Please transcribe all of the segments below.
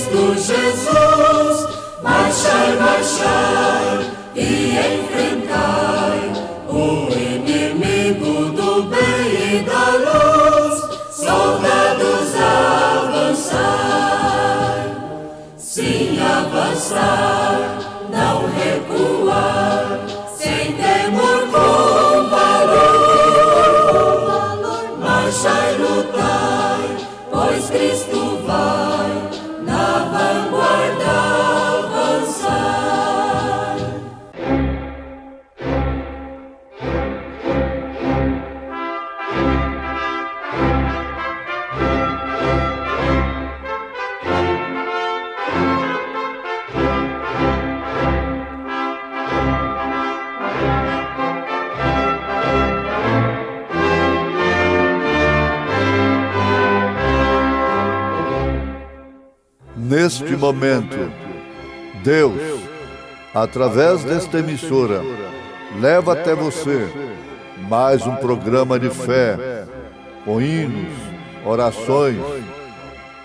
Cristo Jesus, marchai, marchai e enfrentai o inimigo do bem e da luz. Soldados, avançai, sim, avançar, não recuar, sem temor, com valor. Marchai, lutai, pois Cristo vai na vanguarda avançar. Neste momento, Deus, através desta emissora, leva até você mais um programa de fé, com hinos, orações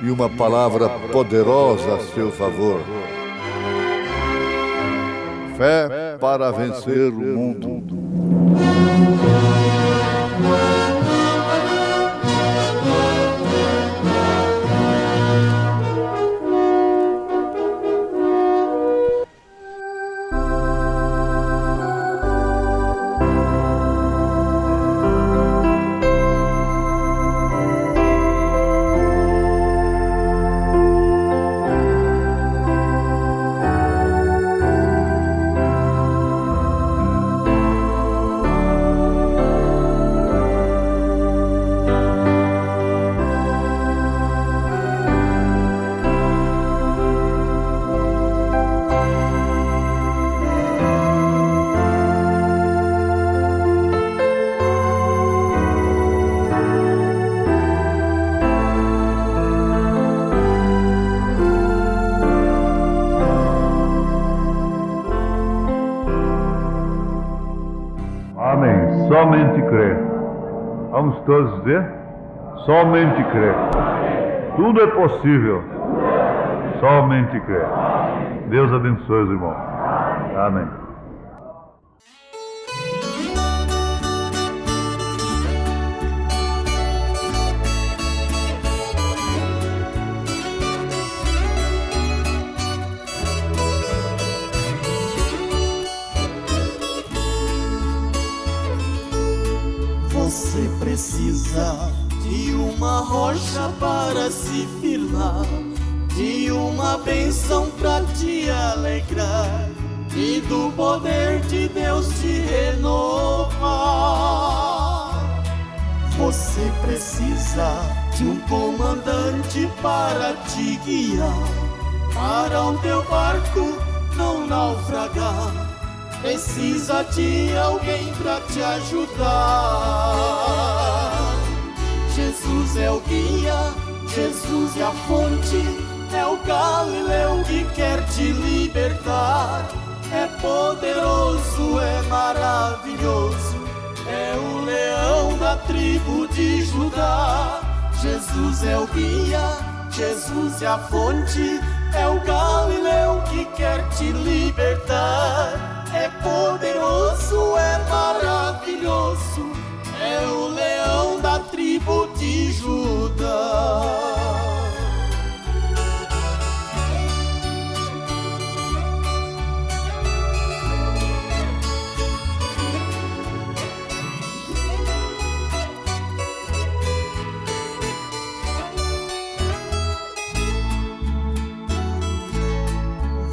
e uma palavra poderosa a seu favor. Fé para vencer o mundo. Amém. Somente crer. Vamos todos dizer? Somente crer. Tudo é possível. Somente crer. Deus abençoe os irmãos. Amém. Você precisa de uma rocha para se firmar, de uma bênção para te alegrar e do poder de Deus te renovar. Você precisa de um comandante para te guiar, para o teu barco não naufragar. Precisa de alguém pra te ajudar. Jesus é o guia, Jesus é a fonte, é o Galileu que quer te libertar. É poderoso, é maravilhoso, é o leão da tribo de Judá. Jesus é o guia, Jesus é a fonte, é o Galileu que quer te libertar. É poderoso, é maravilhoso, é o leão da tribo de Judá.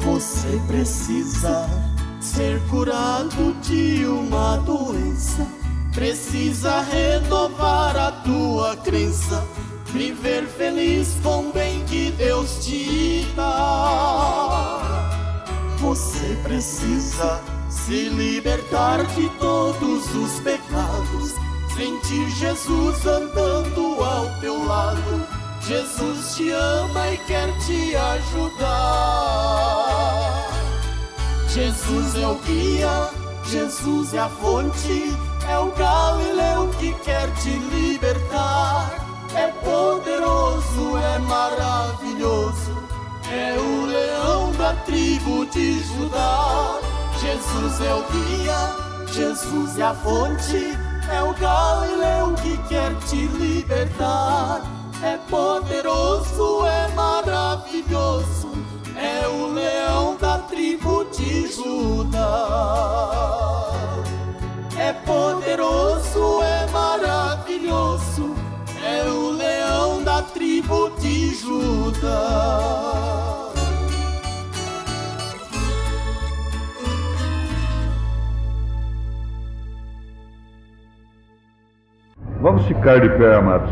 Você precisa ser curado de uma doença, precisa renovar a tua crença, viver feliz com o bem que Deus te dá. Você precisa se libertar de todos os pecados, sentir Jesus andando ao teu lado. Jesus te ama e quer te ajudar. Jesus é o guia, Jesus é a fonte, é o Galileu que quer te libertar. É poderoso, é maravilhoso, é o leão da tribo de Judá. Jesus é o guia, Jesus é a fonte, é o Galileu que quer te libertar. É poderoso, é maravilhoso, é o leão da tribo de Judá. É poderoso, é maravilhoso, é o leão da tribo de Judá. Vamos ficar de pé, amados.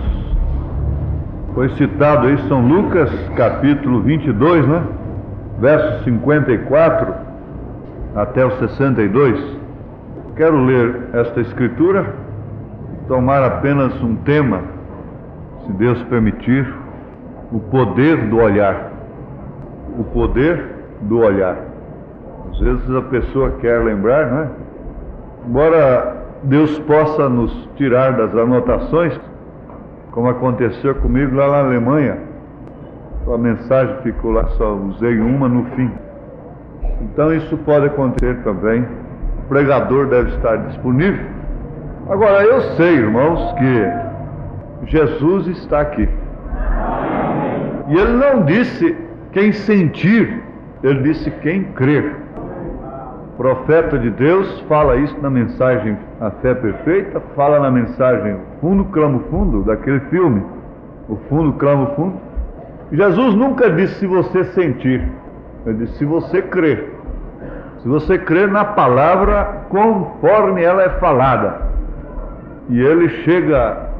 Foi citado aí São Lucas, capítulo 22, né? Versos 54 até o 62. Quero ler esta escritura, tomar apenas um tema, se Deus permitir, o poder do olhar. O poder do olhar. Às vezes a pessoa quer lembrar, não é? Embora Deus possa nos tirar das anotações, como aconteceu comigo lá na Alemanha. A mensagem ficou lá, só usei uma no fim. Então isso pode acontecer também. O pregador deve estar disponível. Agora eu sei, irmãos, que Jesus está aqui. E ele não disse quem sentir, ele disse quem crer. O profeta de Deus fala isso na mensagem A Fé Perfeita, fala na mensagem Fundo Clamo Fundo, daquele filme, O Fundo Clamo Fundo. Jesus nunca disse se você sentir, ele disse se você crer. Se você crer na palavra conforme ela é falada. E ele chega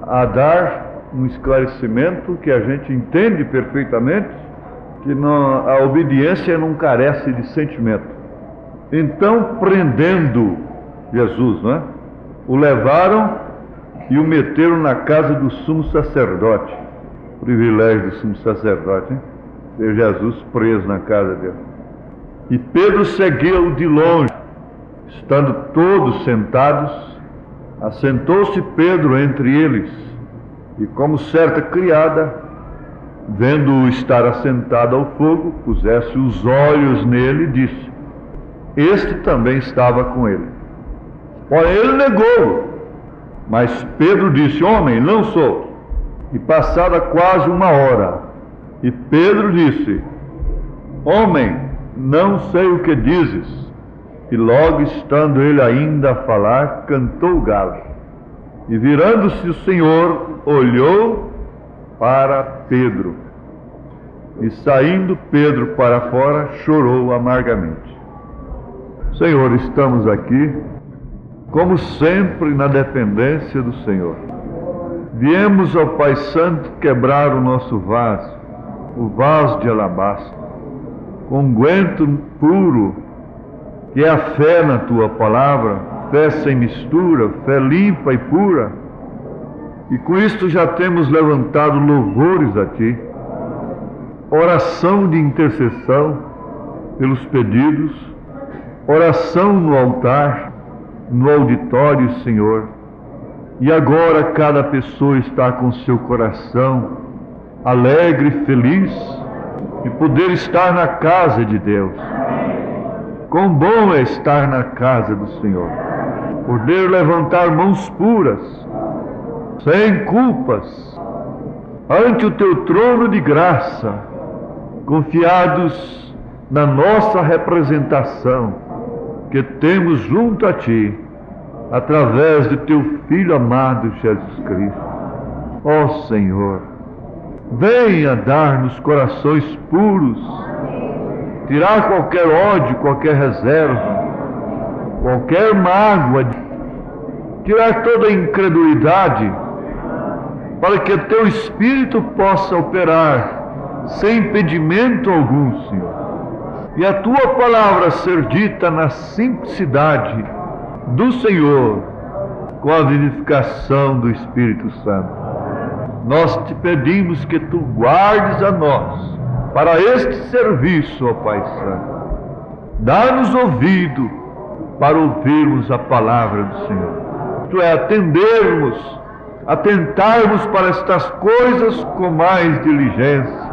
a dar um esclarecimento que a gente entende perfeitamente, que a obediência não carece de sentimento. Então, prendendo Jesus, não é? O levaram e o meteram na casa do sumo sacerdote. Privilégio do sumo sacerdote, hein? Ter Jesus preso na casa dele. E Pedro seguiu de longe. Estando todos sentados, assentou-se Pedro entre eles, e como certa criada, vendo-o estar assentado ao fogo, pusesse os olhos nele e disse: este também estava com ele. Porém ele negou, mas Pedro disse: homem, não sou. E passada quase uma hora, e Pedro disse: homem, não sei o que dizes. E logo estando ele ainda a falar, cantou o galo. E virando-se o Senhor, olhou para Pedro. E saindo Pedro para fora, chorou amargamente. Senhor, estamos aqui, como sempre, na dependência do Senhor. Viemos ao Pai Santo quebrar o nosso vaso, o vaso de alabastro, com unguento puro, que é a fé na Tua palavra, fé sem mistura, fé limpa e pura. E com isto já temos levantado louvores a Ti, oração de intercessão pelos pedidos, oração no altar, no auditório, Senhor. E agora cada pessoa está com seu coração alegre e feliz de poder estar na casa de Deus. Quão bom é estar na casa do Senhor, poder levantar mãos puras, sem culpas, ante o Teu trono de graça, confiados na nossa representação que temos junto a Ti, através de Teu Filho amado Jesus Cristo. Ó Senhor, venha dar-nos corações puros, tirar qualquer ódio, qualquer reserva, qualquer mágoa, tirar toda a incredulidade, para que Teu Espírito possa operar sem impedimento algum, Senhor. E a Tua palavra ser dita na simplicidade do Senhor, com a vivificação do Espírito Santo. Nós Te pedimos que Tu guardes a nós para este serviço, ó Pai Santo. Dá-nos ouvido para ouvirmos a palavra do Senhor. Isto é, atentarmos para estas coisas com mais diligência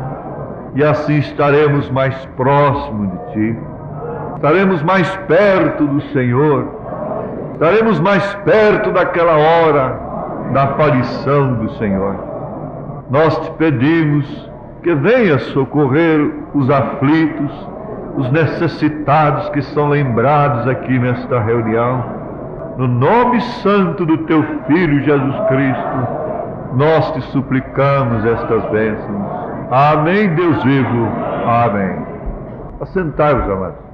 e assim estaremos mais próximos de Ti, estaremos mais perto do Senhor, estaremos mais perto daquela hora da aparição do Senhor. Nós te pedimos que venha socorrer os aflitos, os necessitados que são lembrados aqui nesta reunião. No nome santo do Teu Filho Jesus Cristo, nós te suplicamos estas bênçãos. Amém, Deus vivo. Amém. Assentai-vos, amados.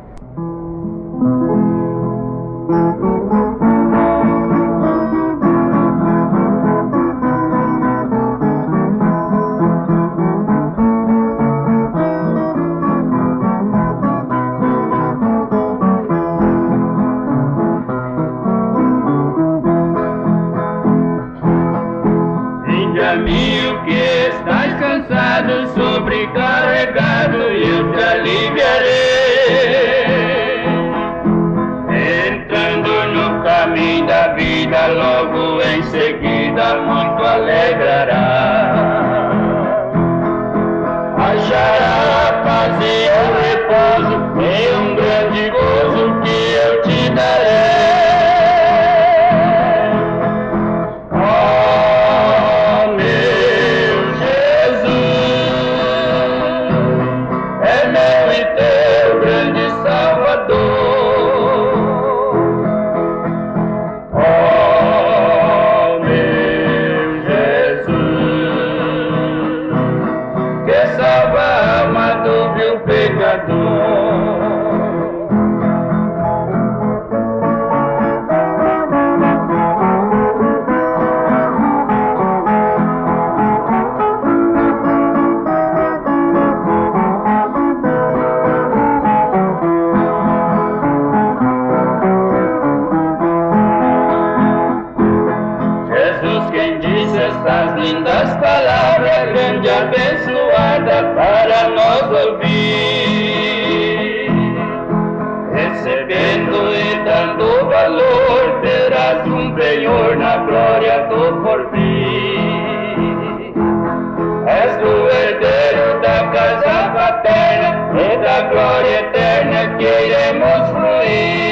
Amigo que estás cansado, sobrecarregado, eu te aliviarei. Entrando no caminho da vida, logo em seguida muito alegrará. Achará paz e o repouso, e um grande gozo que eu te darei. Lindas palavras, grande abençoada para nós ouvir. Recebendo e dando valor, terás um penhor na glória do porvir. És o herdeiro da casa paterna e da glória eterna que iremos fluir.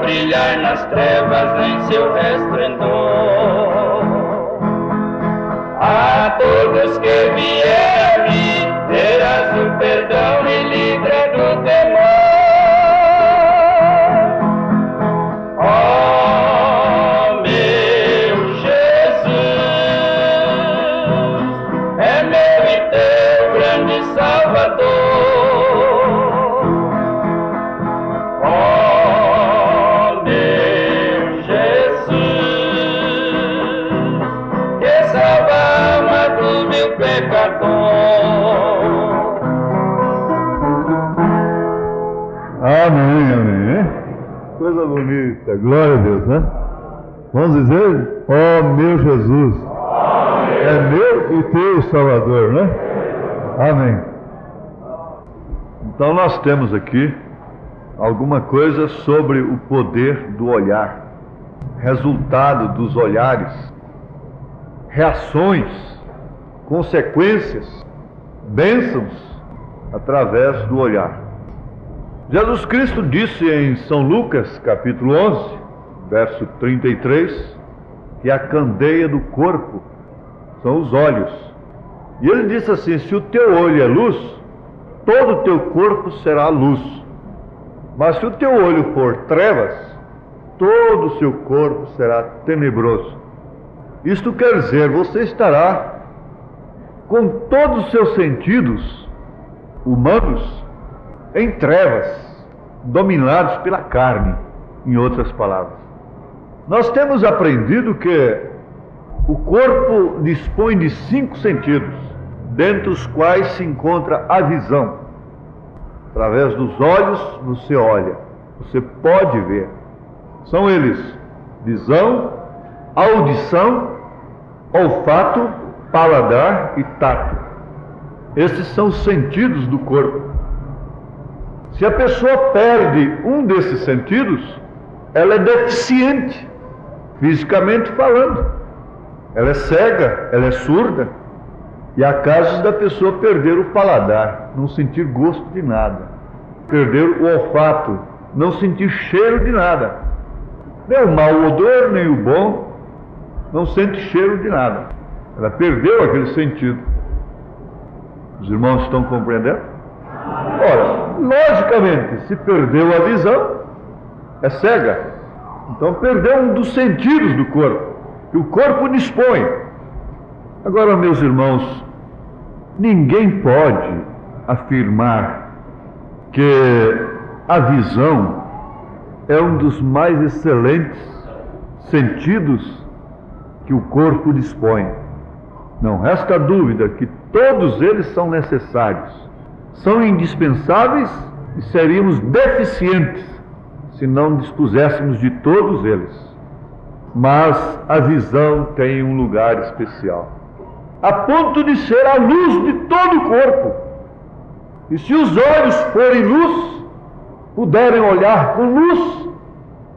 Brilhar nas trevas em seu resplendor. A todos que vierem a mim, terás o perdão e livra do temor. Oh, meu Jesus, é meu e teu grande Salvador. Amém, amém. Coisa bonita, glória a Deus, né? Vamos dizer, ó meu Jesus, é meu e teu Salvador, né? Amém. Então nós temos aqui alguma coisa sobre o poder do olhar, resultado dos olhares, reações, consequências, bênçãos através do olhar. Jesus Cristo disse em São Lucas, capítulo 11, verso 33, que a candeia do corpo são os olhos. E ele disse assim: se o teu olho é luz, todo o teu corpo será luz. Mas se o teu olho for trevas, todo o seu corpo será tenebroso. Isto quer dizer, você estará com todos os seus sentidos humanos em trevas, dominados pela carne, em outras palavras. Nós temos aprendido que o corpo dispõe de 5 sentidos, dentre os quais se encontra a visão. Através dos olhos você olha, você pode ver. São eles: visão, audição, olfato, paladar e tato. Esses são os sentidos do corpo. Se a pessoa perde um desses sentidos, ela é deficiente, fisicamente falando. Ela é cega, ela é surda. E há casos da pessoa perder o paladar, não sentir gosto de nada. Perder o olfato, não sentir cheiro de nada. Nem o mau odor, nem o bom, não sente cheiro de nada. Ela perdeu aquele sentido. Os irmãos estão compreendendo? Ora, logicamente, se perdeu a visão, é cega. Então perdeu um dos sentidos do corpo, que o corpo dispõe. Agora, meus irmãos, ninguém pode afirmar que a visão é um dos mais excelentes sentidos que o corpo dispõe. Não resta dúvida que todos eles são necessários, são indispensáveis e seríamos deficientes se não dispuséssemos de todos eles. Mas a visão tem um lugar especial, a ponto de ser a luz de todo o corpo. E se os olhos forem luz, puderem olhar com luz,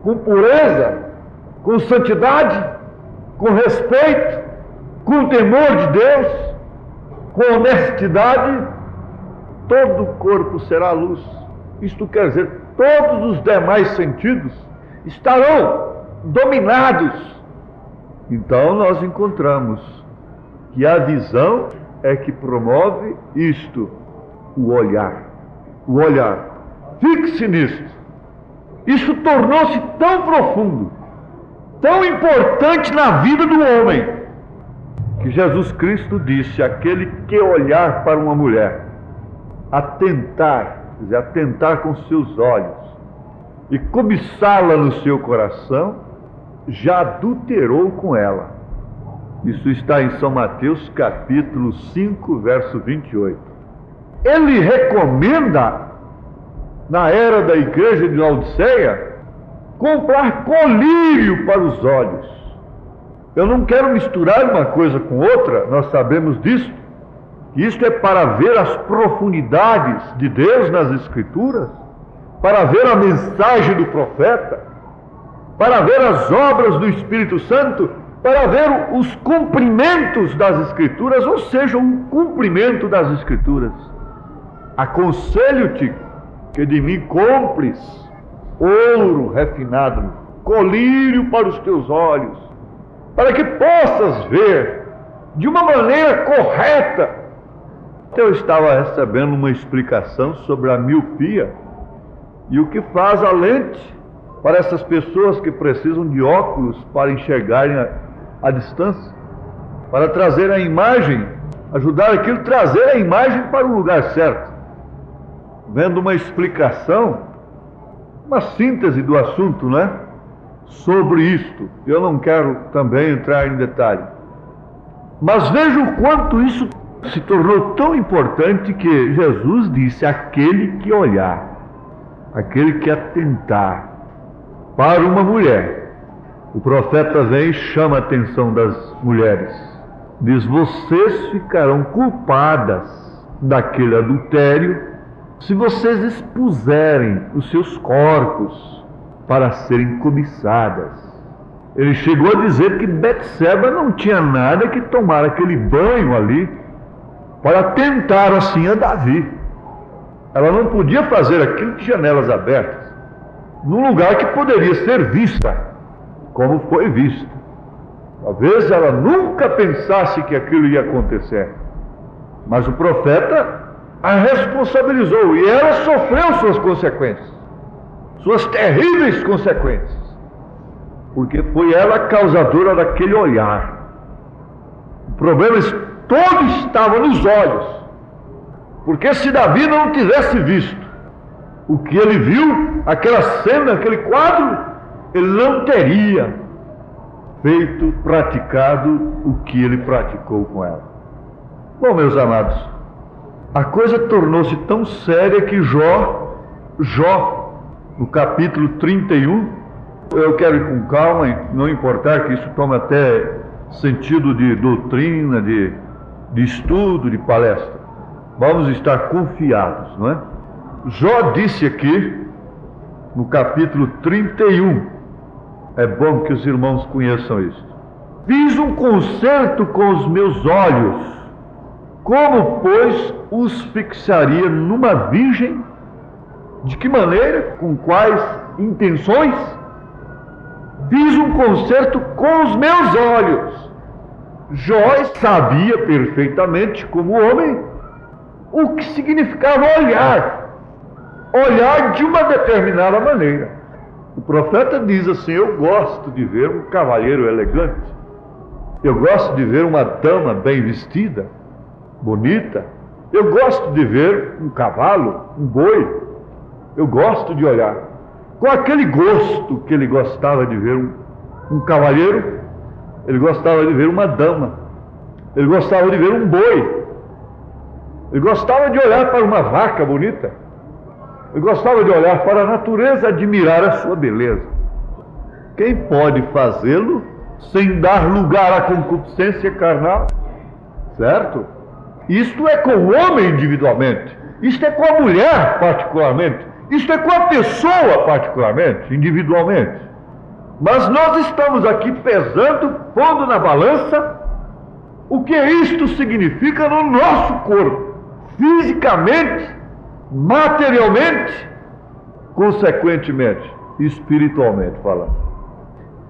com pureza, com santidade, com respeito, com temor de Deus, com honestidade, todo o corpo será luz. Isto quer dizer, todos os demais sentidos estarão dominados. Então nós encontramos que a visão é que promove isto, o olhar. O olhar. Fixe nisto. Isso tornou-se tão profundo, tão importante na vida do homem, que Jesus Cristo disse: aquele que olhar para uma mulher, atentar, quer dizer, atentar com seus olhos e cobiçá-la no seu coração, já adulterou com ela. Isso está em São Mateus capítulo 5, verso 28. Ele recomenda, na era da igreja de Laodiceia, comprar colírio para os olhos. Eu não quero misturar uma coisa com outra, nós sabemos disso. Isto é para ver as profundidades de Deus nas Escrituras, para ver a mensagem do profeta, para ver as obras do Espírito Santo, para ver os cumprimentos das Escrituras, ou seja, o cumprimento das Escrituras. Aconselho-te que de mim compres ouro refinado, colírio para os teus olhos, para que possas ver de uma maneira correta. Eu estava recebendo uma explicação sobre a miopia e o que faz a lente para essas pessoas que precisam de óculos para enxergarem a distância, para trazer a imagem, ajudar aquilo a trazer a imagem para o lugar certo. Vendo uma explicação, uma síntese do assunto, né? Sobre isto. Eu não quero também entrar em detalhe, mas veja o quanto isso se tornou tão importante que Jesus disse: aquele que olhar, aquele que atentar para uma mulher. O profeta vem e chama a atenção das mulheres. Diz: vocês ficarão culpadas daquele adultério se vocês expuserem os seus corpos para serem cobiçadas. Ele chegou a dizer que Betseba não tinha nada que tomar aquele banho ali para tentar assim a Davi. Ela não podia fazer aquilo de janelas abertas, num lugar que poderia ser vista, como foi vista. Talvez ela nunca pensasse que aquilo ia acontecer, mas o profeta a responsabilizou e ela sofreu suas consequências, suas terríveis consequências, porque foi ela a causadora daquele olhar. O problema todo estava nos olhos, porque se Davi não tivesse visto o que ele viu, aquela cena, aquele quadro, ele não teria praticado o que ele praticou com ela. Bom, meus amados, a coisa tornou-se tão séria que Jó, no capítulo 31, eu quero ir com calma, não importar que isso tome até sentido de doutrina, de estudo, de palestra. Vamos estar confiados, não é? Jó disse aqui, no capítulo 31, é bom que os irmãos conheçam isso: fiz um concerto com os meus olhos, como, pois, os fixaria numa virgem? De que maneira? Com quais intenções? Fiz um concerto com os meus olhos. Jó sabia perfeitamente, como homem, o que significava olhar de uma determinada maneira. O profeta diz assim: eu gosto de ver um cavalheiro elegante, eu gosto de ver uma dama bem vestida, bonita, eu gosto de ver um cavalo, um boi, eu gosto de olhar. Com aquele gosto que ele gostava de ver um cavalheiro, ele gostava de ver uma dama, ele gostava de ver um boi, ele gostava de olhar para uma vaca bonita, ele gostava de olhar para a natureza, admirar a sua beleza. Quem pode fazê-lo sem dar lugar à concupiscência carnal? Certo? Isto é com o homem individualmente, isto é com a mulher particularmente, isto é com a pessoa particularmente, individualmente. Mas nós estamos aqui pesando, pondo na balança o que isto significa no nosso corpo, fisicamente, materialmente, consequentemente, espiritualmente falando.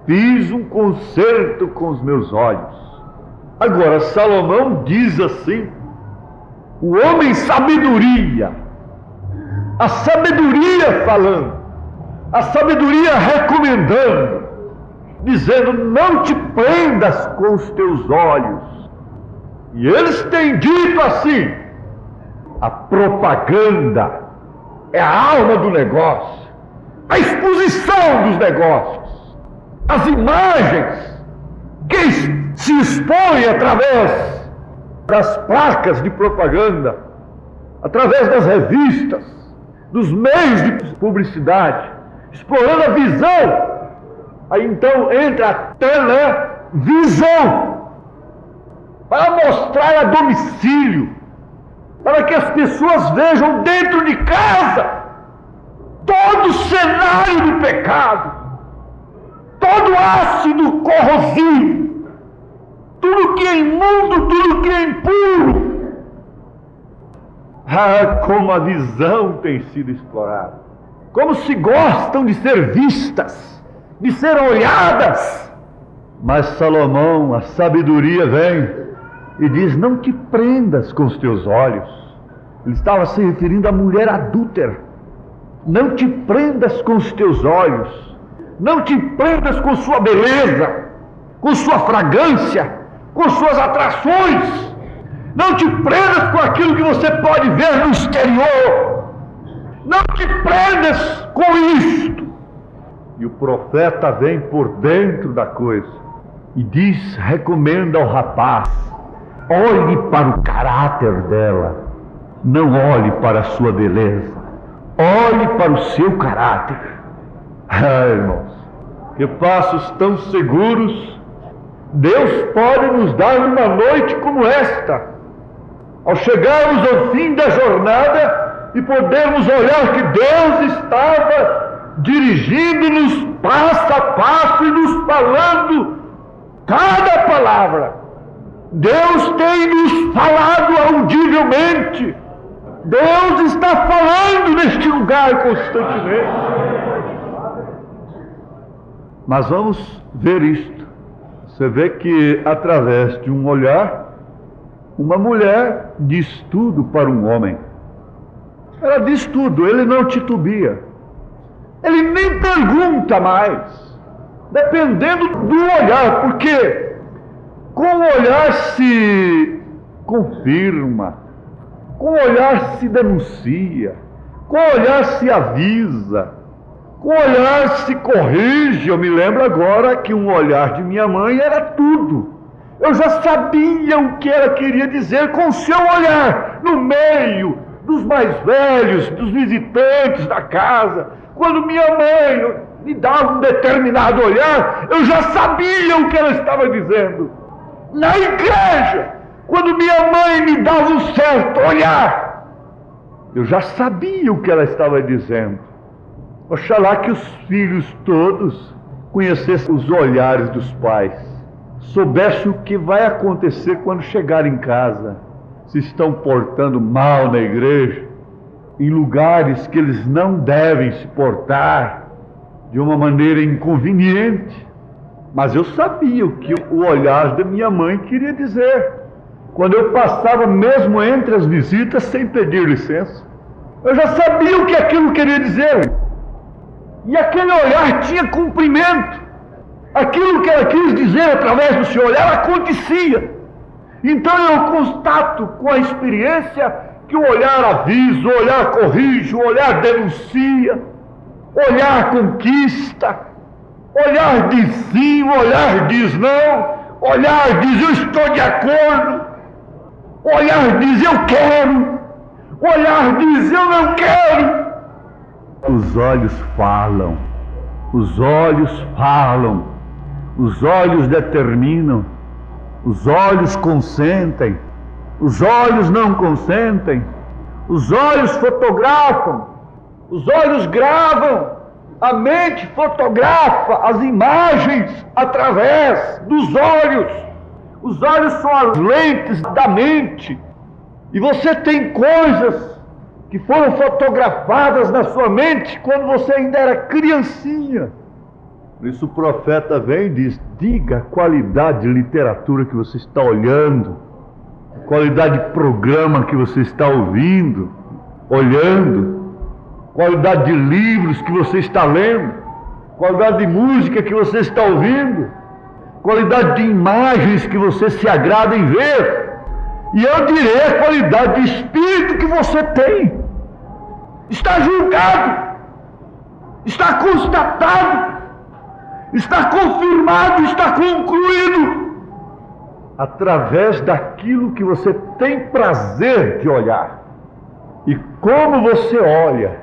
Fiz um concerto com os meus olhos. Agora, Salomão diz assim: o homem sabedoria, a sabedoria falando, a sabedoria recomendando, dizendo: não te prendas com os teus olhos. E eles têm dito assim: a propaganda é a alma do negócio, a exposição dos negócios, as imagens que se expõem através das placas de propaganda, através das revistas, dos meios de publicidade, explorando a visão. Aí então entra a televisão para mostrar a domicílio, para que as pessoas vejam dentro de casa todo o cenário do pecado, todo ácido corrosivo, tudo que é imundo, tudo que é impuro. Ah, como a visão tem sido explorada, como se gostam de ser vistas, de ser olhadas. Mas Salomão, a sabedoria vem e diz: não te prendas com os teus olhos. Ele estava se referindo à mulher adúltera. Não te prendas com os teus olhos, não te prendas com sua beleza, com sua fragrância, com suas atrações. Não te prendas com aquilo que você pode ver no exterior. Não te prendas com isto. E o profeta vem por dentro da coisa e diz, recomenda ao rapaz: olhe para o caráter dela, não olhe para a sua beleza, olhe para o seu caráter. Ah, irmãos, que passos tão seguros Deus pode nos dar numa noite como esta, ao chegarmos ao fim da jornada e podermos olhar que Deus estava dirigindo-nos passo a passo e nos falando cada palavra. Deus tem nos falado audivelmente. Deus está falando neste lugar constantemente. Mas vamos ver isto. Você vê que através de um olhar, uma mulher diz tudo para um homem. Ela diz tudo, ele não titubia. Ele nem pergunta mais, dependendo do olhar, porque com o olhar se confirma, com o olhar se denuncia, com o olhar se avisa, com o olhar se corrige. Eu me lembro agora que um olhar de minha mãe era tudo. Eu já sabia o que ela queria dizer com o seu olhar, no meio dos mais velhos, dos visitantes da casa. Quando minha mãe me dava um determinado olhar, eu já sabia o que ela estava dizendo. Na igreja, quando minha mãe me dava um certo olhar, eu já sabia o que ela estava dizendo. Oxalá que os filhos todos conhecessem os olhares dos pais, soubessem o que vai acontecer quando chegarem em casa, se estão portando mal na igreja, em lugares que eles não devem se portar, de uma maneira inconveniente. Mas eu sabia o que o olhar da minha mãe queria dizer. Quando eu passava mesmo entre as visitas sem pedir licença, eu já sabia o que aquilo queria dizer. E aquele olhar tinha cumprimento. Aquilo que ela quis dizer através do seu olhar acontecia. Então eu constato com a experiência que o olhar avisa, o olhar corrige, o olhar denuncia, o olhar conquista, o olhar diz sim, o olhar diz não, o olhar diz eu estou de acordo, o olhar diz eu quero, o olhar diz eu não quero. Os olhos falam, os olhos falam, os olhos determinam, os olhos consentem, os olhos não consentem, os olhos fotografam, os olhos gravam, a mente fotografa as imagens através dos olhos. Os olhos são as lentes da mente, e você tem coisas que foram fotografadas na sua mente quando você ainda era criancinha. Por isso o profeta vem e diz: diga a qualidade de literatura que você está olhando, a qualidade de programa que você está ouvindo, olhando, qualidade de livros que você está lendo, qualidade de música que você está ouvindo, qualidade de imagens que você se agrada em ver, e eu direi a qualidade de espírito que você tem. Está julgado, está constatado, está confirmado, está concluído, através daquilo que você tem prazer de olhar. E como você olha,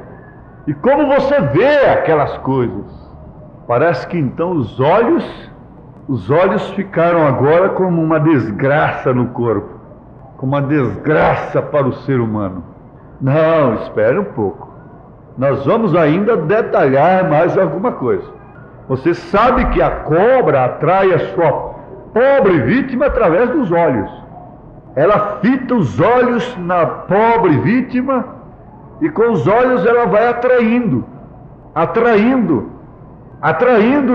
e como você vê aquelas coisas, parece que então os olhos ficaram agora como uma desgraça no corpo, como uma desgraça para o ser humano. Não, espere um pouco, nós vamos ainda detalhar mais alguma coisa. Você sabe que a cobra atrai a sua pobre vítima através dos olhos. Ela fita os olhos na pobre vítima, e com os olhos ela vai atraindo,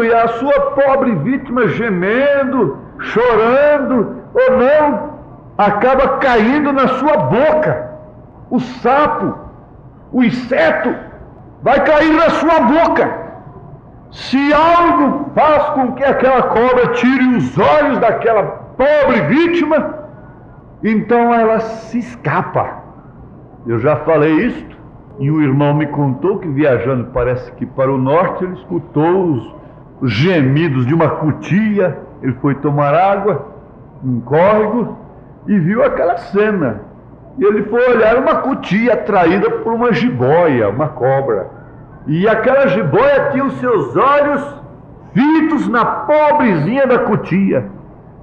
e a sua pobre vítima, gemendo, chorando ou não, acaba caindo na sua boca. O sapo, o inseto, vai cair na sua boca. Se algo faz com que aquela cobra tire os olhos daquela pobre vítima, então ela se escapa. Eu já falei isto, e o irmão me contou que viajando, parece que para o norte, ele escutou os gemidos de uma cutia. Ele foi tomar água, um córrego, e viu aquela cena. E ele foi olhar uma cutia atraída por uma jiboia, uma cobra. E aquela jiboia tinha os seus olhos fitos na pobrezinha da cutia.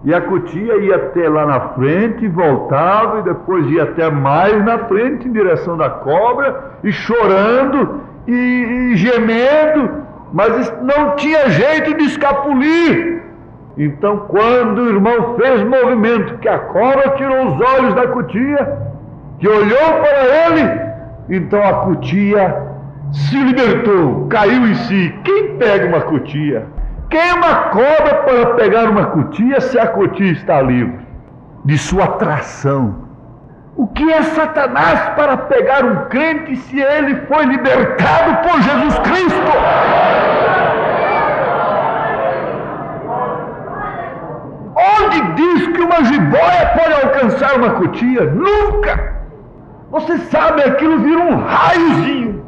E a cutia ia até lá na frente, voltava, e depois ia até mais na frente, em direção da cobra, e chorando, e gemendo, mas não tinha jeito de escapulir. Então, quando o irmão fez movimento, que a cobra tirou os olhos da cutia, que olhou para ele, então a cutia se libertou, caiu em si. Quem pega uma cutia? Quem é uma cobra para pegar uma cutia se a cutia está livre de sua atração? O que é Satanás para pegar um crente se ele foi libertado por Jesus Cristo? Onde diz que uma jiboia pode alcançar uma cutia? Nunca! Você sabe, aquilo vira um raiozinho.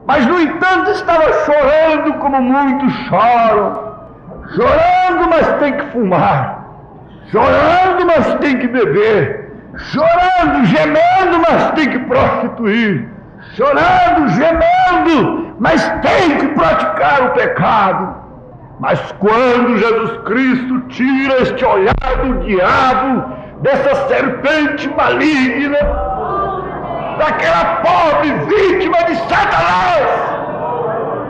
Mas, no entanto, estava chorando como muitos choram. Chorando, mas tem que fumar. Chorando, mas tem que beber. Chorando, gemendo, mas tem que prostituir. Chorando, gemendo, mas tem que praticar o pecado. Mas quando Jesus Cristo tira este olhar do diabo, dessa serpente maligna, daquela pobre vítima de Satanás,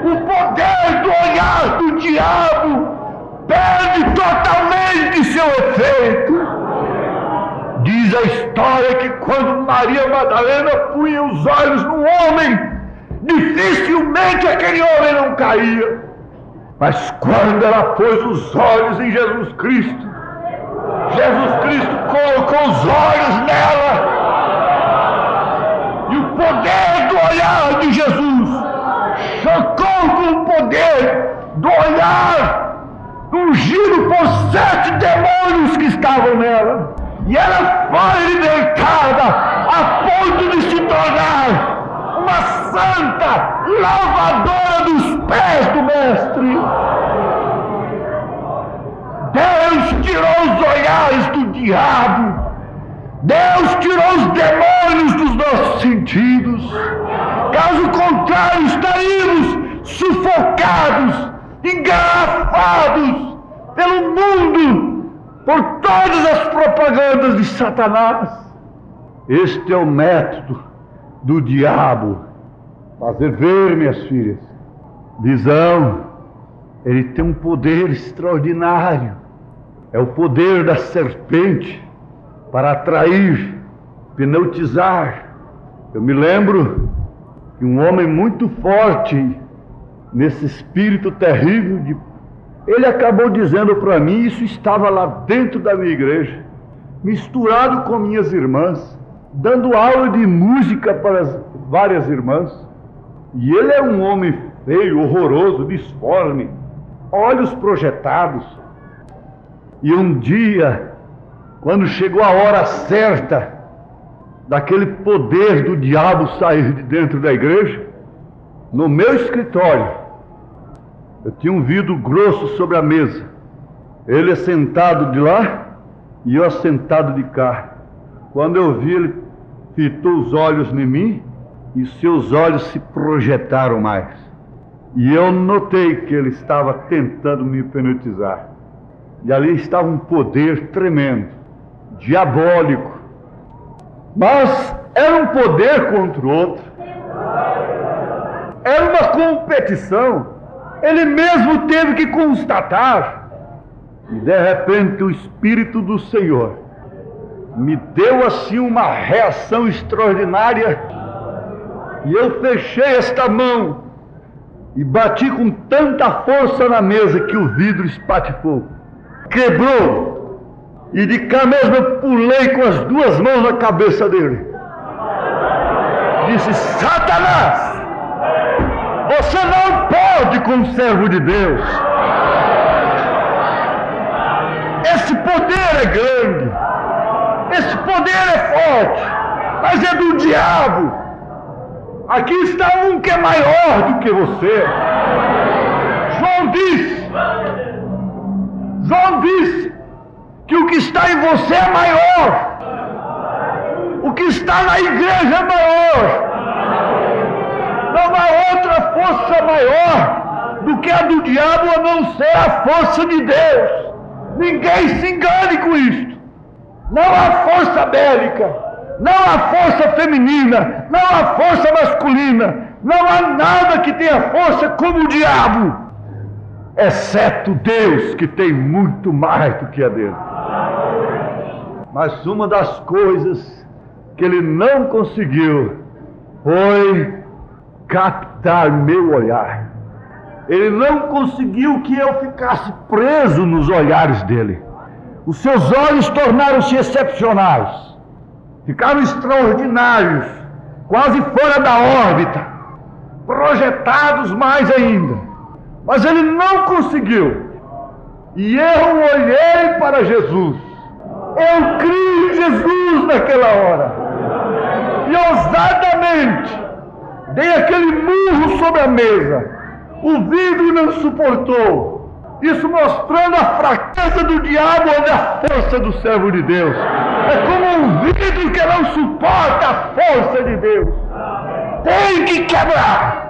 o poder do olhar do diabo perde totalmente seu efeito. Diz a história que quando Maria Madalena punha os olhos no homem, dificilmente aquele homem não caía. Mas quando ela pôs os olhos em Jesus Cristo, Jesus Cristo colocou os olhos nela, e o poder do olhar de Jesus chocou com o poder do olhar ungido por 7 demônios que estavam nela. E ela foi libertada a ponto de se tornar uma santa lavadora dos pés do Mestre. Deus tirou os olhares do diabo. Deus tirou os demônios dos nossos sentidos. Caso contrário, estaríamos sufocados, engarrafados pelo mundo, por todas as propagandas de Satanás. Este é o método do diabo. Fazer ver, minhas filhas, visão. Ele tem um poder extraordinário. É o poder da serpente para atrair, hipnotizar. Eu me lembro que um homem muito forte, nesse espírito terrível, ele acabou dizendo para mim, isso estava lá dentro da minha igreja, misturado com minhas irmãs, dando aula de música para as várias irmãs. E ele é um homem feio, horroroso, disforme, olhos projetados. E um dia, quando chegou a hora certa daquele poder do diabo sair de dentro da igreja, no meu escritório, eu tinha um vidro grosso sobre a mesa. Ele sentado de lá e eu sentado de cá. Quando eu vi, ele fitou os olhos em mim e seus olhos se projetaram mais. E eu notei que ele estava tentando me hipnotizar. E ali estava um poder tremendo, diabólico. Mas era um poder contra o outro. Era uma competição. Ele mesmo teve que constatar. E de repente o Espírito do Senhor me deu assim uma reação extraordinária. E eu fechei esta mão e bati com tanta força na mesa que o vidro espatifou, quebrou. E de cá mesmo eu pulei com as 2 mãos na cabeça dele. Disse: Satanás, você não pode com o servo de Deus. Esse poder é grande, esse poder é forte, mas é do diabo. Aqui está um que é maior do que você. João disse que o que está em você é maior. O que está na igreja é maior. Não há outra força maior do que a do diabo, a não ser a força de Deus. Ninguém se engane com isto. Não há força bélica, não há força feminina, não há força masculina, não há nada que tenha força como o diabo, exceto Deus, que tem muito mais do que a dele. Mas uma das coisas que ele não conseguiu foi captar meu olhar. Ele não conseguiu que eu ficasse preso nos olhares dele. Os seus olhos tornaram-se excepcionais. ficaram extraordinários, quase fora da órbita, projetados mais ainda. Mas ele não conseguiu. E eu olhei para Jesus. Eu criei em Jesus naquela hora. E ousadamente dei aquele murro sobre a mesa. O vidro não suportou. Isso mostrando a fraqueza do diabo ou a força do servo de Deus. É como um vidro que não suporta a força de Deus. Tem que quebrar.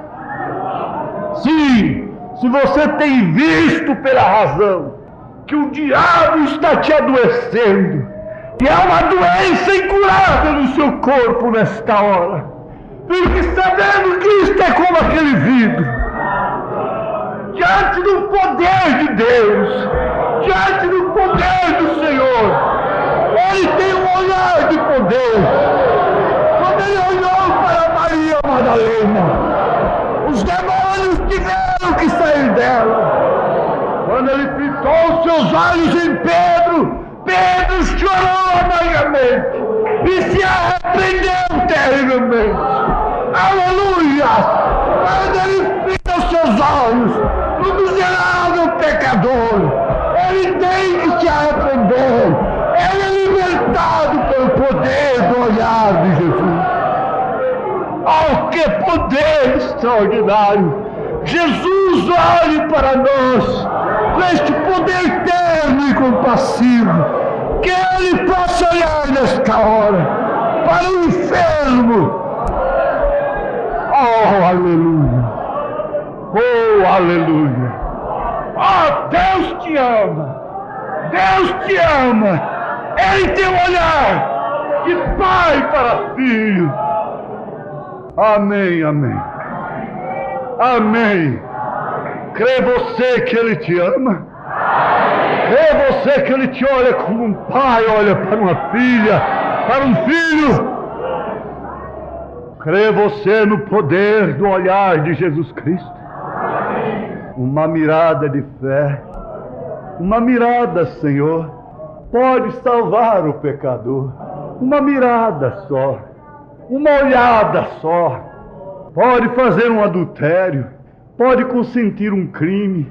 Sim, se você tem visto pela razão que o diabo está te adoecendo, e há uma doença incurável no seu corpo nesta hora, fique sabendo que isto é como aquele vidro. Diante do poder de Deus, diante do poder do Senhor, Ele tem um olhar de poder. Quando Ele olhou para Maria Madalena, os demônios tiveram que sair dela. Quando Ele fitou seus olhos em Pedro, Pedro chorou amargamente e se arrependeu terrivelmente. Aleluia! Quando Ele fita os seus olhos no miserável pecador, ele tem que se arrepender. Ele é libertado pelo poder do olhar de Jesus. Oh, que poder extraordinário! Jesus olhe para nós com este poder terno e compassivo, que Ele possa olhar nesta hora para o enfermo. Oh, aleluia! Oh, aleluia! Oh, Deus te ama! Deus te ama! Ele tem um olhar de pai para filho. Amém, amém. Amém. Crê você que Ele te ama? Crê você que Ele te olha como um pai olha para uma filha, para um filho? Crê você no poder do olhar de Jesus Cristo? Uma mirada de fé, uma mirada, Senhor, pode salvar o pecador. Uma mirada só, uma olhada só, pode fazer um adultério, pode consentir um crime,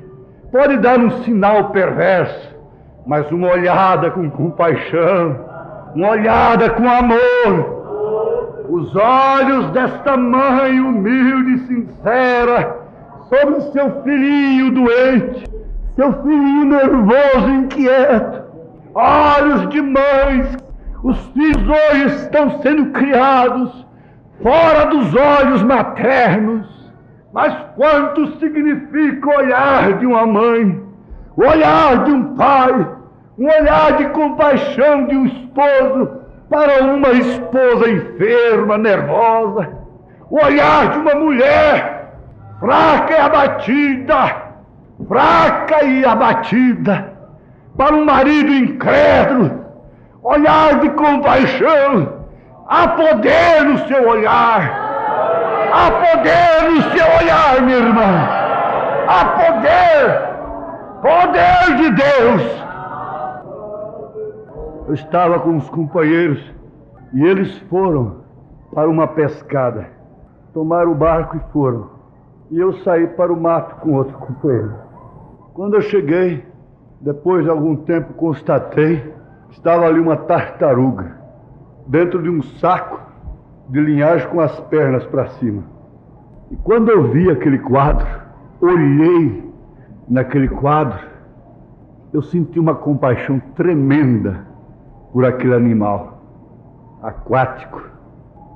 pode dar um sinal perverso, mas uma olhada com compaixão, uma olhada com amor. Os olhos desta mãe humilde e sincera sobre o seu filhinho doente, seu filhinho nervoso e inquieto. Olhos de mães, os filhos hoje estão sendo criados fora dos olhos maternos. Mas quanto significa o olhar de uma mãe, o olhar de um pai, um olhar de compaixão de um esposo para uma esposa enferma, nervosa, o olhar de uma mulher fraca e abatida, para um marido incrédulo, olhar de compaixão. Há poder no seu olhar. Há poder no seu olhar, minha irmã. Há poder de Deus. Eu estava com os companheiros e eles foram para uma pescada. Tomaram o barco e foram. E eu saí para o mato com outro companheiro. Quando eu cheguei, depois de algum tempo, constatei que estava ali uma tartaruga dentro de um saco de linhagem com as pernas para cima. E quando eu vi aquele quadro, olhei naquele quadro, eu senti uma compaixão tremenda por aquele animal aquático,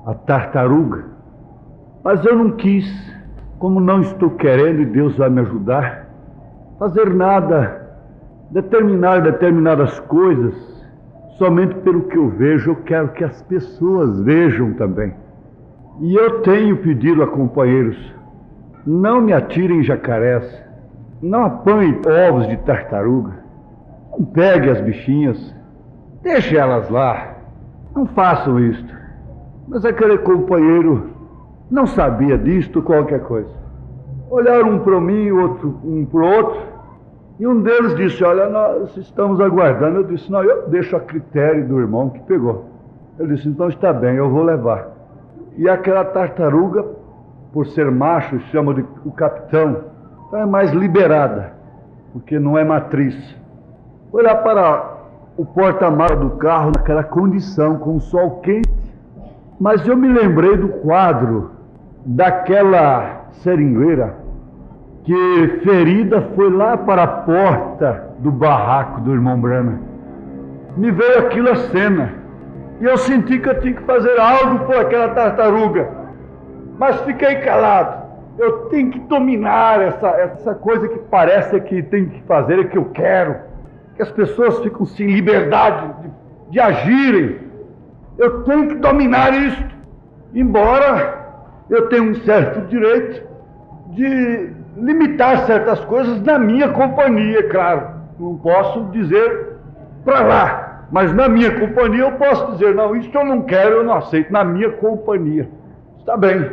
a tartaruga. Mas eu não quis, como não estou querendo e Deus vai me ajudar, fazer nada, determinar determinadas coisas somente pelo que eu vejo. Eu quero que as pessoas vejam também. E eu tenho pedido a companheiros, não me atirem jacarés, não apanhem ovos de tartaruga, não peguem as bichinhas, deixe elas lá, não façam isto. Mas aquele companheiro não sabia disto, qualquer coisa. Olharam um para mim, outro um para o outro, e um deles disse: olha, nós estamos aguardando. Eu disse: não, eu deixo a critério do irmão que pegou. Eu disse, então está bem, eu vou levar. E aquela tartaruga, por ser macho, chama de o capitão, então é mais liberada, porque não é matriz. Foi lá para o porta-malas do carro, naquela condição, com o sol quente. Mas eu me lembrei do quadro daquela seringueira que ferida foi lá para a porta do barraco do irmão Branham. Me veio aquilo a cena. E eu senti que eu tinha que fazer algo por aquela tartaruga. Mas fiquei calado. Eu tenho que dominar essa coisa que parece que tem que fazer, é que eu quero. Que as pessoas ficam sem liberdade de agirem. Eu tenho que dominar isso. Embora eu tenha um certo direito de limitar certas coisas na minha companhia, claro. Não posso dizer para lá, mas na minha companhia eu posso dizer, não, isso eu não quero, eu não aceito, na minha companhia. Está bem,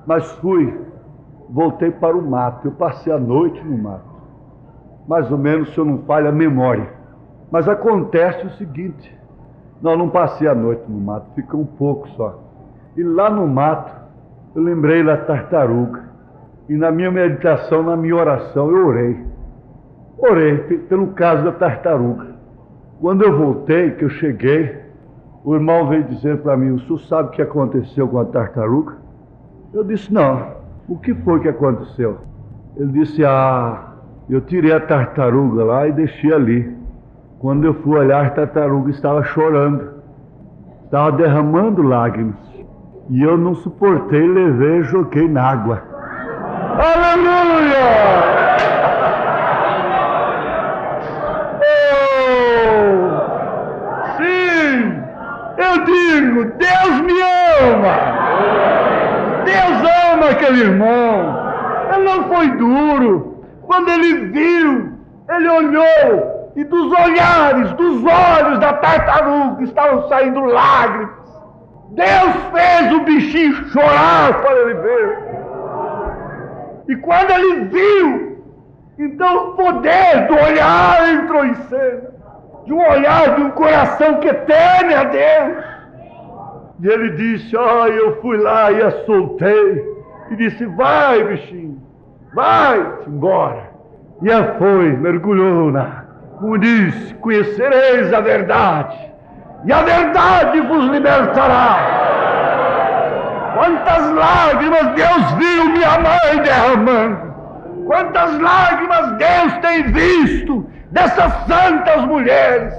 mas voltei para o mato, eu passei a noite no mato. Mais ou menos, se eu não falho a memória. Mas acontece o seguinte, não passei a noite no mato, fica um pouco só. E lá no mato, eu lembrei da tartaruga. E na minha meditação, na minha oração, eu orei pelo caso da tartaruga. Quando eu voltei, que eu cheguei, o irmão veio dizer para mim, o senhor sabe o que aconteceu com a tartaruga? Eu disse, não. O que foi que aconteceu? Ele disse, eu tirei a tartaruga lá e deixei ali. Quando eu fui olhar, a tartaruga estava chorando, estava derramando lágrimas. E eu não suportei, levei e joguei na água. Aleluia! Oh, sim! Eu digo, Deus me ama! Deus ama aquele irmão! Ele não foi duro. Quando ele viu, ele olhou, e dos olhos da tartaruga estavam saindo lágrimas. Deus fez o bichinho chorar para ele ver. E quando ele viu, então o poder do olhar entrou em cena. De um olhar, de um coração que teme a Deus. E ele disse, eu fui lá e a soltei. E disse, vai bichinho, vai-te embora. E ela foi, mergulhou na água. Como disse, conhecereis a verdade. E a verdade vos libertará. Quantas lágrimas Deus viu minha mãe derramando. Quantas lágrimas Deus tem visto dessas santas mulheres,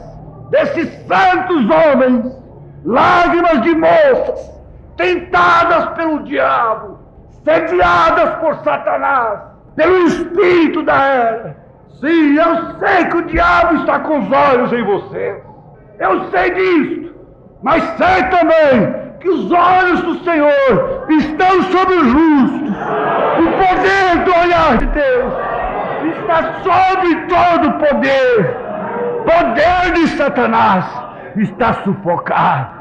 desses santos homens. Lágrimas de moças tentadas pelo diabo, sediadas por Satanás, pelo espírito da era. Sim, eu sei que o diabo está com os olhos em você. Eu sei disso, mas sei também que os olhos do Senhor estão sobre os justos. O poder do olhar de Deus está sobre todo o poder. Poder de Satanás está sufocado.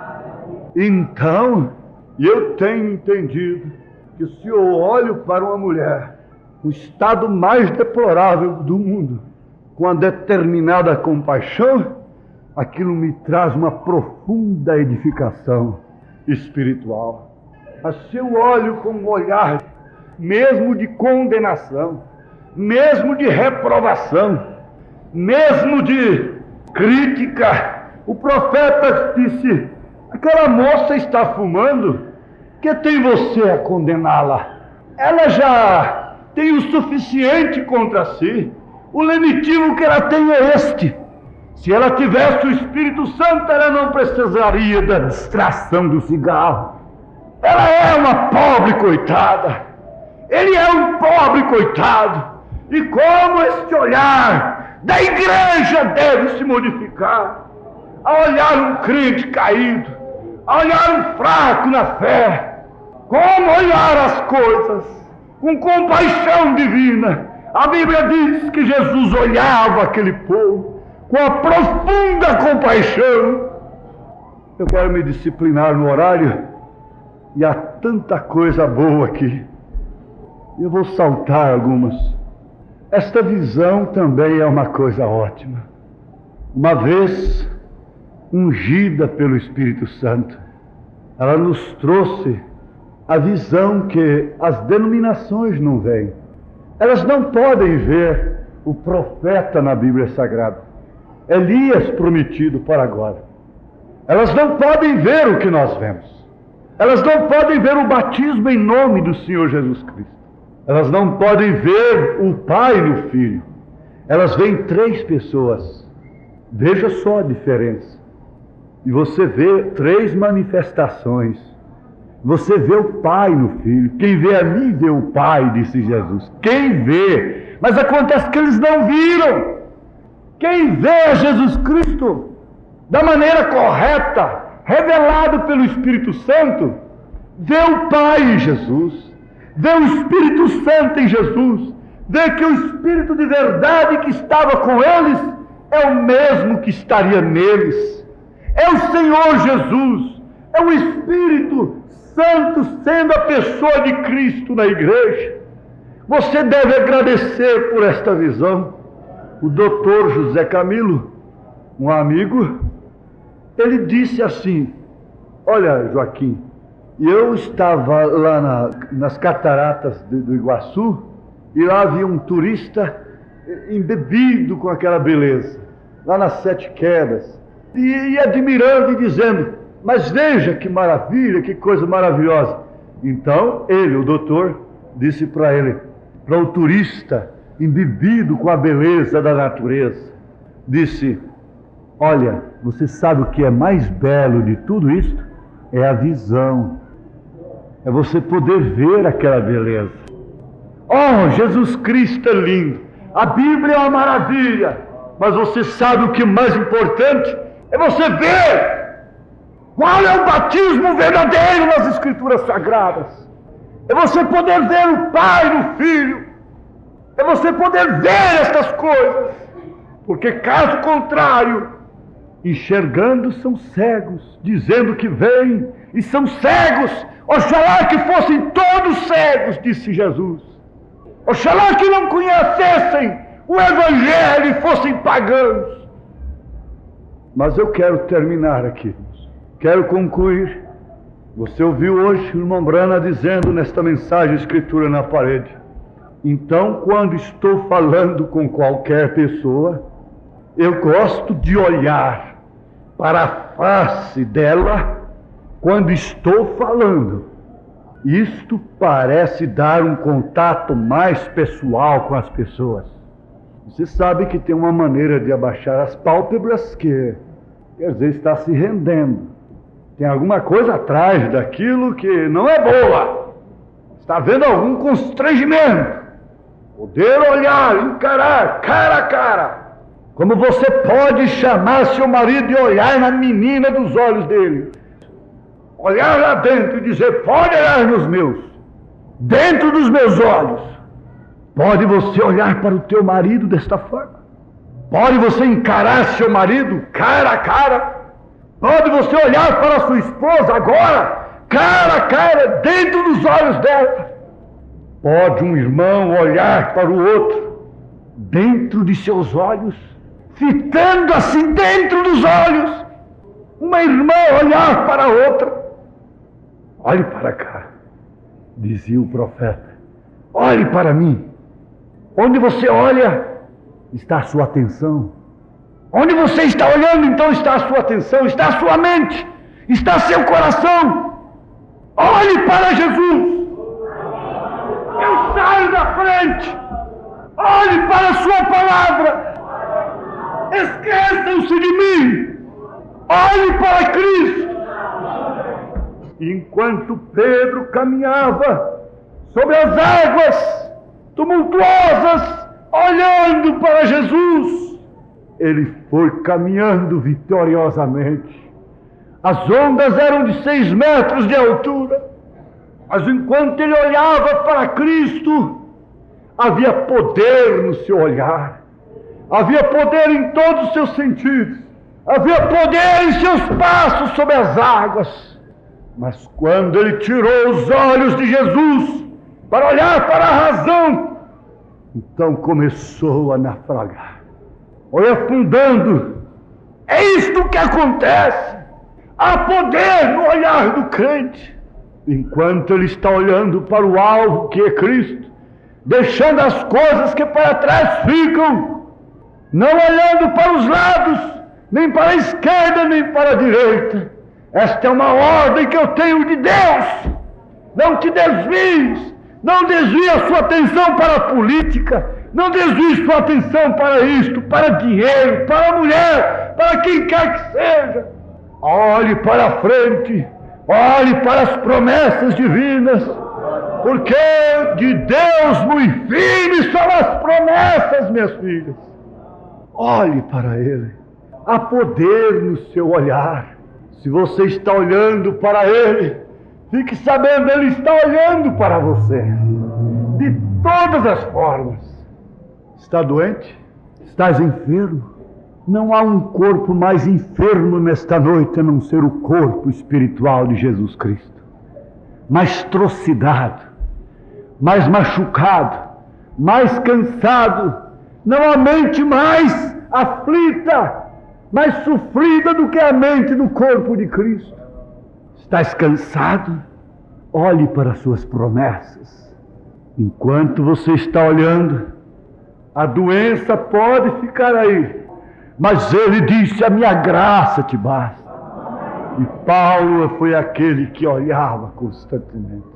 Então, eu tenho entendido que se eu olho para uma mulher, o estado mais deplorável do mundo, com a determinada compaixão, aquilo me traz uma profunda edificação espiritual. Mas se eu olho com um olhar mesmo de condenação, mesmo de reprovação, mesmo de crítica, o profeta disse, aquela moça está fumando, que tem você a condená-la? Ela já tem o suficiente contra si, o lenitivo que ela tem é este. Se ela tivesse o Espírito Santo, ela não precisaria da distração do cigarro. Ela é uma pobre coitada. Ele é um pobre coitado. E como este olhar da igreja deve se modificar? A olhar um crente caído, a olhar um fraco na fé. Como olhar as coisas com compaixão divina. A Bíblia diz que Jesus olhava aquele povo com a profunda compaixão. Eu quero me disciplinar no horário, e há tanta coisa boa aqui. Eu vou saltar algumas. Esta visão também é uma coisa ótima. Uma vez, ungida pelo Espírito Santo. Ela nos trouxe a visão que as denominações não veem. Elas não podem ver o profeta na Bíblia Sagrada, Elias prometido para agora. Elas não podem ver o que nós vemos. Elas não podem ver o batismo em nome do Senhor Jesus Cristo. Elas não podem ver o Pai no Filho. Elas veem três pessoas. Veja só a diferença. E você vê três manifestações. Você vê o Pai no Filho. Quem vê a mim vê o Pai, disse Jesus. Quem vê? Mas acontece que eles não viram. Quem vê a Jesus Cristo da maneira correta, revelado pelo Espírito Santo, vê o Pai em Jesus, vê o Espírito Santo em Jesus, vê que o Espírito de verdade que estava com eles é o mesmo que estaria neles. É o Senhor Jesus, é o Espírito Santo sendo a pessoa de Cristo na igreja. Você deve agradecer por esta visão. O doutor José Camilo, um amigo, ele disse assim: olha, Joaquim, eu estava lá nas cataratas do Iguaçu, e lá havia um turista embebido com aquela beleza, lá nas Sete Quedas, e admirando e dizendo: mas veja que maravilha, que coisa maravilhosa. Então ele, o doutor, disse para ele, para o turista embebido com a beleza da natureza, disse: olha, você sabe o que é mais belo de tudo isso? É a visão, é você poder ver aquela beleza. Oh, Jesus Cristo é lindo, a Bíblia é uma maravilha, mas você sabe o que é mais importante? É você ver qual é o batismo verdadeiro nas Escrituras Sagradas. É você poder ver o Pai no Filho, é você poder ver estas coisas, porque caso contrário, enxergando são cegos, dizendo que veem e são cegos. Oxalá que fossem todos cegos, disse Jesus. Oxalá que não conhecessem o Evangelho e fossem pagãos. Mas eu quero terminar aqui, quero concluir. Você ouviu hoje o irmão Brana dizendo nesta mensagem, escritura na parede: então, quando estou falando com qualquer pessoa, eu gosto de olhar para a face dela quando estou falando. Isto parece dar um contato mais pessoal com as pessoas. Você sabe que tem uma maneira de abaixar as pálpebras que às vezes está se rendendo. Tem alguma coisa atrás daquilo que não é boa. Está vendo algum constrangimento. Poder olhar, encarar, cara a cara. Como você pode chamar seu marido e olhar na menina dos olhos dele. Olhar lá dentro e dizer: pode olhar nos meus, dentro dos meus olhos. Pode você olhar para o teu marido desta forma? Pode você encarar seu marido cara a cara? Pode você olhar para a sua esposa agora, cara a cara, dentro dos olhos dela? Pode um irmão olhar para o outro, dentro de seus olhos, fitando assim dentro dos olhos? Uma irmã olhar para a outra? Olhe para cá, dizia o profeta, olhe para mim. Onde você olha, está a sua atenção. Onde você está olhando, então está a sua atenção, está a sua mente, está seu coração. Olhe para Jesus. Eu saio da frente. Olhe para a sua palavra. Esqueçam-se de mim. Olhe para Cristo. Enquanto Pedro caminhava sobre as águas tumultuosas, olhando para Jesus, ele foi caminhando vitoriosamente. As ondas eram de 6 metros de altura, mas enquanto ele olhava para Cristo, havia poder no seu olhar, havia poder em todos os seus sentidos, havia poder em seus passos sobre as águas. Mas quando ele tirou os olhos de Jesus para olhar para a razão, então começou a naufragar. Foi afundando É isto que acontece. Há poder no olhar do crente, enquanto ele está olhando para o alvo que é Cristo, deixando as coisas que para trás ficam, não olhando para os lados, nem para a esquerda, nem para a direita. Esta é uma ordem que eu tenho de Deus. Não te desvies, não desvie a sua atenção para a política, não desvie sua atenção para isto, para dinheiro, para a mulher, para quem quer que seja. Olhe para a frente, olhe para as promessas divinas, porque de Deus muito firmes são as promessas, minhas filhas. Olhe para Ele. Há poder no seu olhar. Se você está olhando para Ele, fique sabendo, Ele está olhando para você. De todas as formas. Está doente? Estás enfermo? Não há um corpo mais enfermo nesta noite a não ser o corpo espiritual de Jesus Cristo. Mais trocidado, mais machucado, mais cansado. Não há mente mais aflita, mais sofrida do que a mente do corpo de Cristo. Estás cansado? Olhe para as suas promessas. Enquanto você está olhando, a doença pode ficar aí, mas Ele disse: a minha graça te basta. E Paulo foi aquele que olhava constantemente.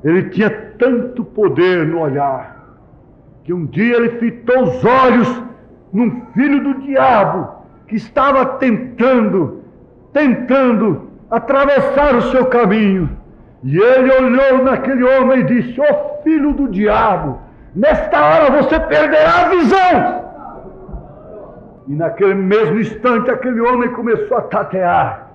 Ele tinha tanto poder no olhar, que um dia ele fitou os olhos num filho do diabo, que estava tentando atravessar o seu caminho. E ele olhou naquele homem e disse: ó filho do diabo, nesta hora você perderá a visão. E naquele mesmo instante aquele homem começou a tatear.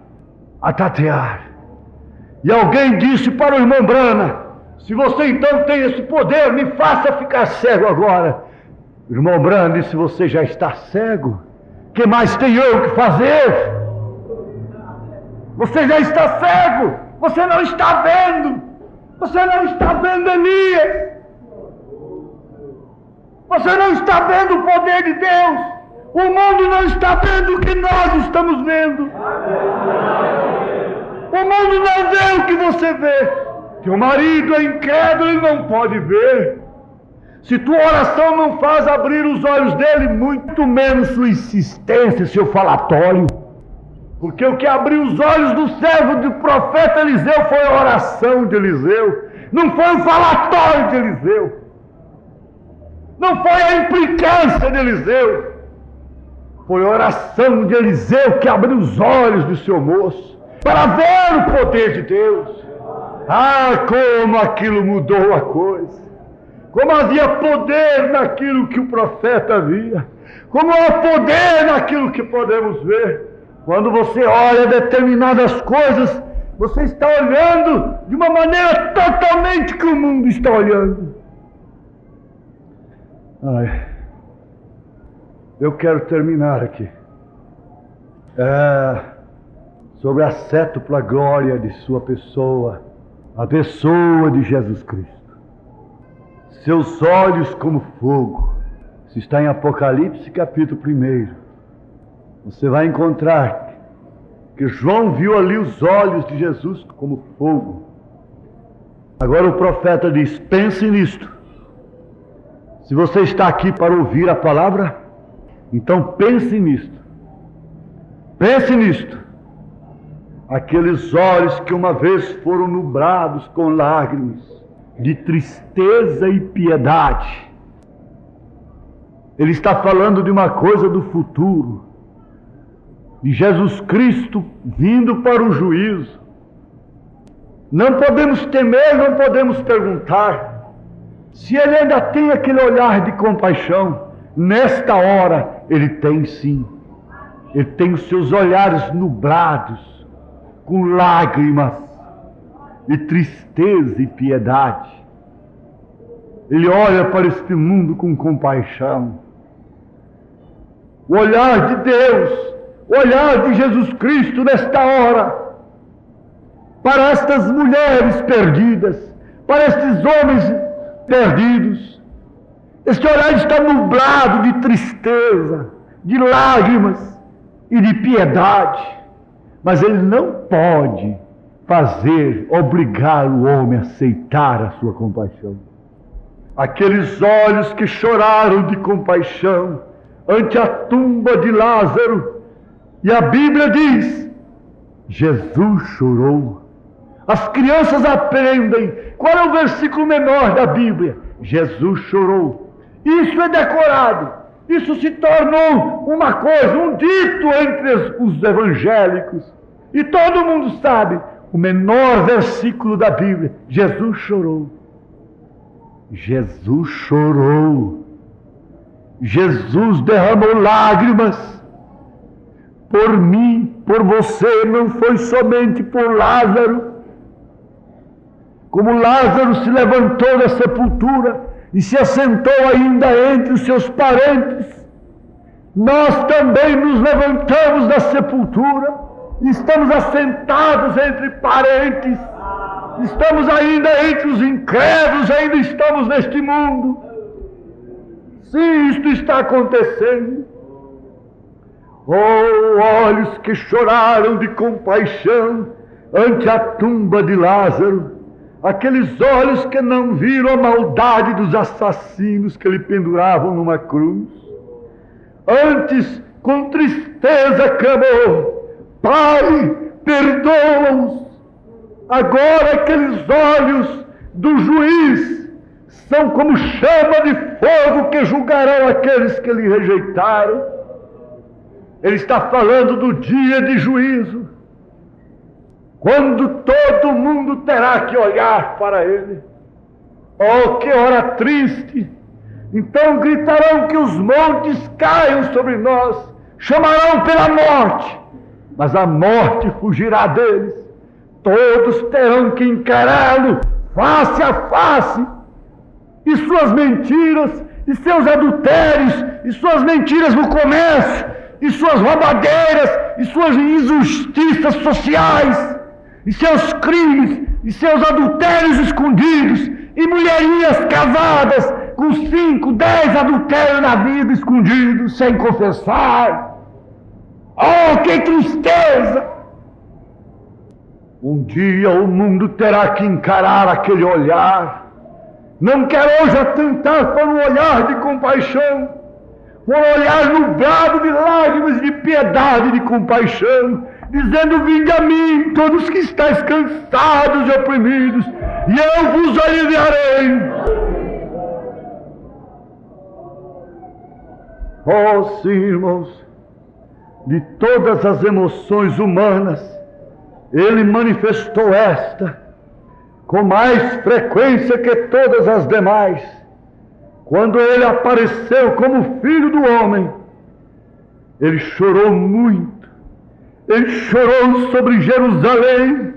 E alguém disse para o irmão Brana: se você então tem esse poder, me faça ficar cego agora. O irmão Brana disse: você já está cego? Que mais tenho eu que fazer? Você já está cego, você não está vendo, você não está vendo Elias, você não está vendo o poder de Deus, o mundo não está vendo o que nós estamos vendo, o mundo não vê o que você vê. Teu marido é incrédulo e não pode ver. Se tua oração não faz abrir os olhos dele, muito menos sua insistência, seu falatório. Porque o que abriu os olhos do servo do profeta Eliseu foi a oração de Eliseu, não foi o falatório de Eliseu, não foi a implicância de Eliseu, foi a oração de Eliseu que abriu os olhos do seu moço para ver o poder de Deus. Ah, como aquilo mudou a coisa! Como havia poder naquilo que o profeta via, como há poder naquilo que podemos ver. Quando você olha determinadas coisas, você está olhando de uma maneira totalmente que o mundo está olhando. Eu quero terminar aqui. Sobre a sétupla glória de sua pessoa, a pessoa de Jesus Cristo. Seus olhos como fogo. Se está em Apocalipse capítulo 1, você vai encontrar que João viu ali os olhos de Jesus como fogo. Agora o profeta diz: pense nisto. Se você está aqui para ouvir a palavra, então pense nisto. Pense nisto. Aqueles olhos que uma vez foram nublados com lágrimas de tristeza e piedade. Ele está falando de uma coisa do futuro, de Jesus Cristo vindo para o juízo. Não podemos temer, não podemos perguntar se Ele ainda tem aquele olhar de compaixão. Nesta hora Ele tem sim. Ele tem os seus olhares nublados com lágrimas de tristeza e piedade. Ele olha para este mundo com compaixão. O olhar de Deus, o olhar de Jesus Cristo nesta hora, para estas mulheres perdidas, para estes homens perdidos. Este olhar está nublado de tristeza, de lágrimas, e de piedade, mas ele não pode obrigar o homem a aceitar a sua compaixão. Aqueles olhos que choraram de compaixão ante a tumba de Lázaro, e a Bíblia diz: Jesus chorou. As crianças aprendem. Qual é o versículo menor da Bíblia? Jesus chorou. Isso é decorado. Isso se tornou uma coisa, um dito entre os evangélicos. E todo mundo sabe o menor versículo da Bíblia. Jesus chorou. Jesus chorou. Jesus derramou lágrimas por mim, por você. Não foi somente por Lázaro. Como Lázaro se levantou da sepultura e se assentou ainda entre os seus parentes, nós também nos levantamos da sepultura e estamos assentados entre parentes. Estamos ainda entre os incrédulos, ainda estamos neste mundo. Sim, isto está acontecendo. Oh, olhos que choraram de compaixão ante a tumba de Lázaro. Aqueles olhos que não viram a maldade dos assassinos que lhe penduravam numa cruz. Antes, com tristeza, clamou: Pai, perdoa-os. Agora aqueles olhos do juiz são como chama de fogo que julgarão aqueles que lhe rejeitaram. Ele está falando do dia de juízo, quando todo mundo terá que olhar para ele. Oh, que hora triste! Então gritarão que os montes caiam sobre nós, chamarão pela morte, mas a morte fugirá deles. Todos terão que encará-lo face a face, e suas mentiras, e seus adultérios, e suas mentiras no comércio, e suas roubadeiras, e suas injustiças sociais, e seus crimes, e seus adultérios escondidos, e mulherinhas casadas com 5, 10 adultérios na vida escondidos, sem confessar. Oh, que tristeza! Um dia o mundo terá que encarar aquele olhar. Não quero hoje atentar para um olhar de compaixão, um olhar nublado de lágrimas, de piedade, de compaixão, dizendo: vinde a mim, todos que estáis cansados e oprimidos, e eu vos aliviarei. Oh, sim, irmãos, de todas as emoções humanas, ele manifestou esta com mais frequência que todas as demais, quando ele apareceu como Filho do Homem. Ele chorou muito. Ele chorou sobre Jerusalém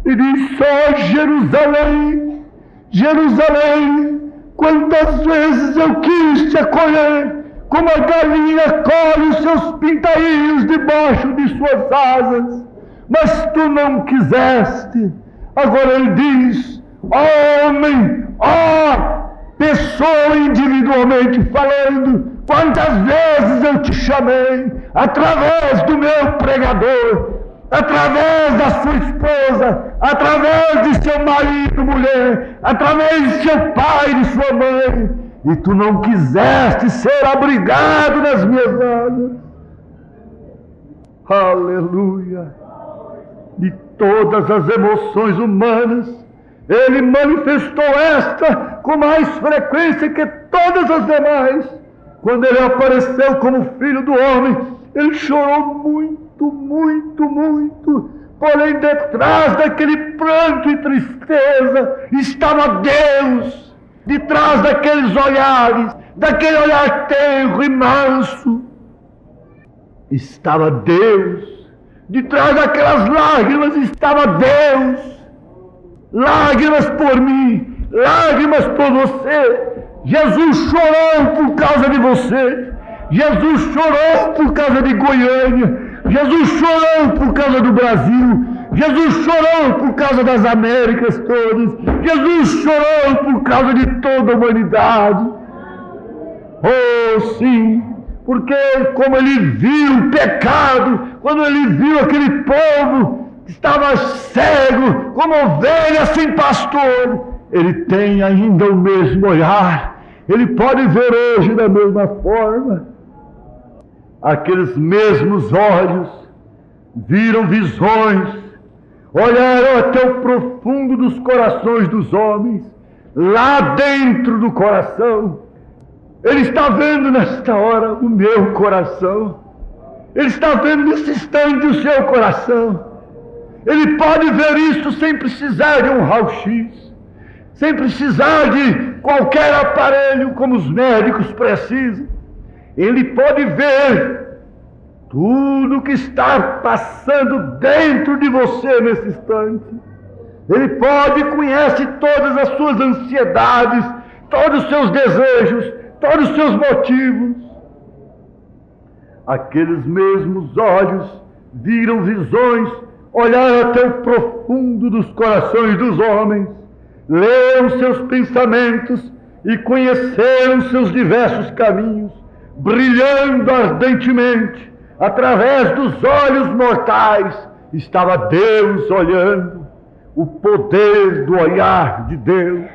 e disse: ó Jerusalém, Jerusalém, quantas vezes eu quis te acolher, como a galinha colhe os seus pintainhos debaixo de suas asas, mas tu não quiseste. Agora ele diz: ó homem, ó pessoa individualmente falando, quantas vezes eu te chamei, através do meu pregador, através da sua esposa, através de seu marido, mulher, através de seu pai e de sua mãe, e tu não quiseste ser abrigado nas minhas asas. Aleluia! De todas as emoções humanas, ele manifestou esta com mais frequência que todas as demais. Quando ele apareceu como Filho do Homem, ele chorou muito, muito, muito. Porém, detrás daquele pranto e tristeza estava Deus. Detrás daqueles olhares, daquele olhar tenro e manso, estava Deus. Detrás daquelas lágrimas estava Deus. Lágrimas por mim, lágrimas por você. Jesus chorou por causa de você. Jesus chorou por causa de Goiânia. Jesus chorou por causa do Brasil. Jesus chorou por causa das Américas todas. Jesus chorou por causa de toda a humanidade. Oh, sim, porque como ele viu o pecado, quando ele viu aquele povo que estava cego, como ovelha sem pastor, ele tem ainda o mesmo olhar. Ele pode ver hoje da mesma forma. Aqueles mesmos olhos viram visões, olharam até o profundo dos corações dos homens, lá dentro do coração. Ele está vendo nesta hora o meu coração. Ele está vendo nesse instante o seu coração. Ele pode ver isso sem precisar de um raio-x, sem precisar de qualquer aparelho como os médicos precisam. Ele pode ver tudo que está passando dentro de você nesse instante. Ele pode, conhece todas as suas ansiedades, todos os seus desejos, todos os seus motivos. Aqueles mesmos olhos viram visões, olharam até o profundo dos corações dos homens, leram seus pensamentos e conheceram seus diversos caminhos, brilhando ardentemente. Através dos olhos mortais estava Deus olhando, o poder do olhar de Deus,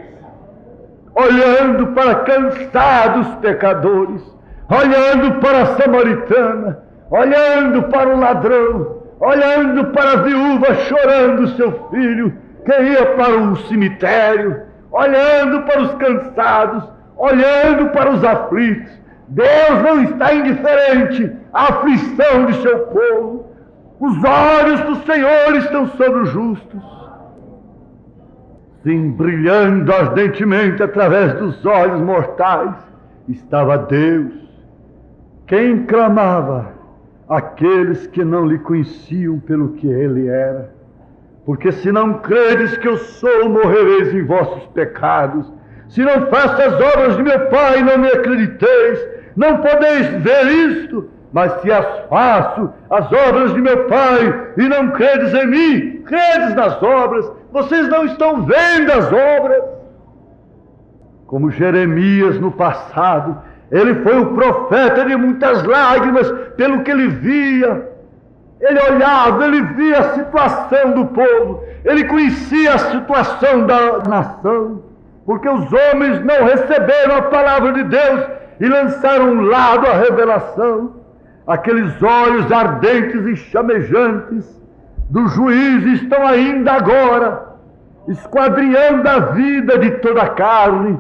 olhando para cansados pecadores, olhando para a samaritana, olhando para o ladrão, olhando para a viúva chorando seu filho que ia para o cemitério, olhando para os cansados, olhando para os aflitos. Deus não está indiferente à aflição de seu povo. Os olhos do Senhor estão sobre os justos. Sim, brilhando ardentemente através dos olhos mortais estava Deus. Quem clamava? Aqueles que não lhe conheciam pelo que ele era. Porque se não credes que eu sou, morrereis em vossos pecados. Se não faço as obras de meu Pai, não me acrediteis. Não podeis ver isto, mas se as faço, as obras de meu Pai, e não credes em mim, credes nas obras. Vocês não estão vendo as obras. Como Jeremias no passado, ele foi o profeta de muitas lágrimas pelo que ele via. Ele olhava, ele via a situação do povo, ele conhecia a situação da nação, porque os homens não receberam a palavra de Deus e lançaram um lado a revelação. Aqueles olhos ardentes e chamejantes do juiz estão ainda agora esquadrinhando a vida de toda a carne,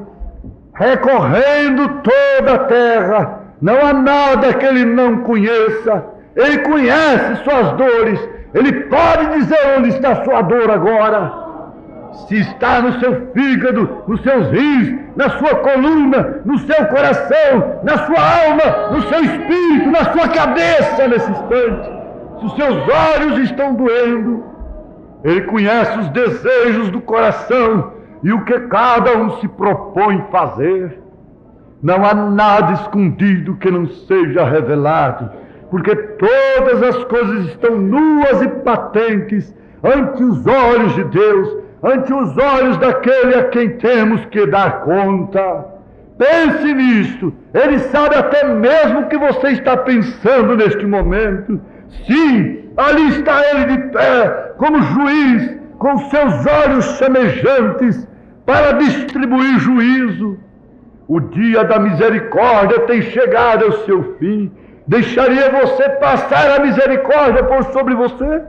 recorrendo toda a terra. Não há nada que ele não conheça. Ele conhece suas dores. Ele pode dizer onde está a sua dor agora. Se está no seu fígado, nos seus rins, na sua coluna, no seu coração, na sua alma, no seu espírito, na sua cabeça nesse instante. Se os seus olhos estão doendo, ele conhece os desejos do coração e o que cada um se propõe fazer. Não há nada escondido que não seja revelado, porque todas as coisas estão nuas e patentes ante os olhos de Deus, ante os olhos daquele a quem temos que dar conta. Pense nisto. Ele sabe até mesmo o que você está pensando neste momento. Sim, ali está ele de pé, como juiz, com seus olhos chamejantes, para distribuir juízo. O dia da misericórdia tem chegado ao seu fim. Deixaria você passar a misericórdia por sobre você?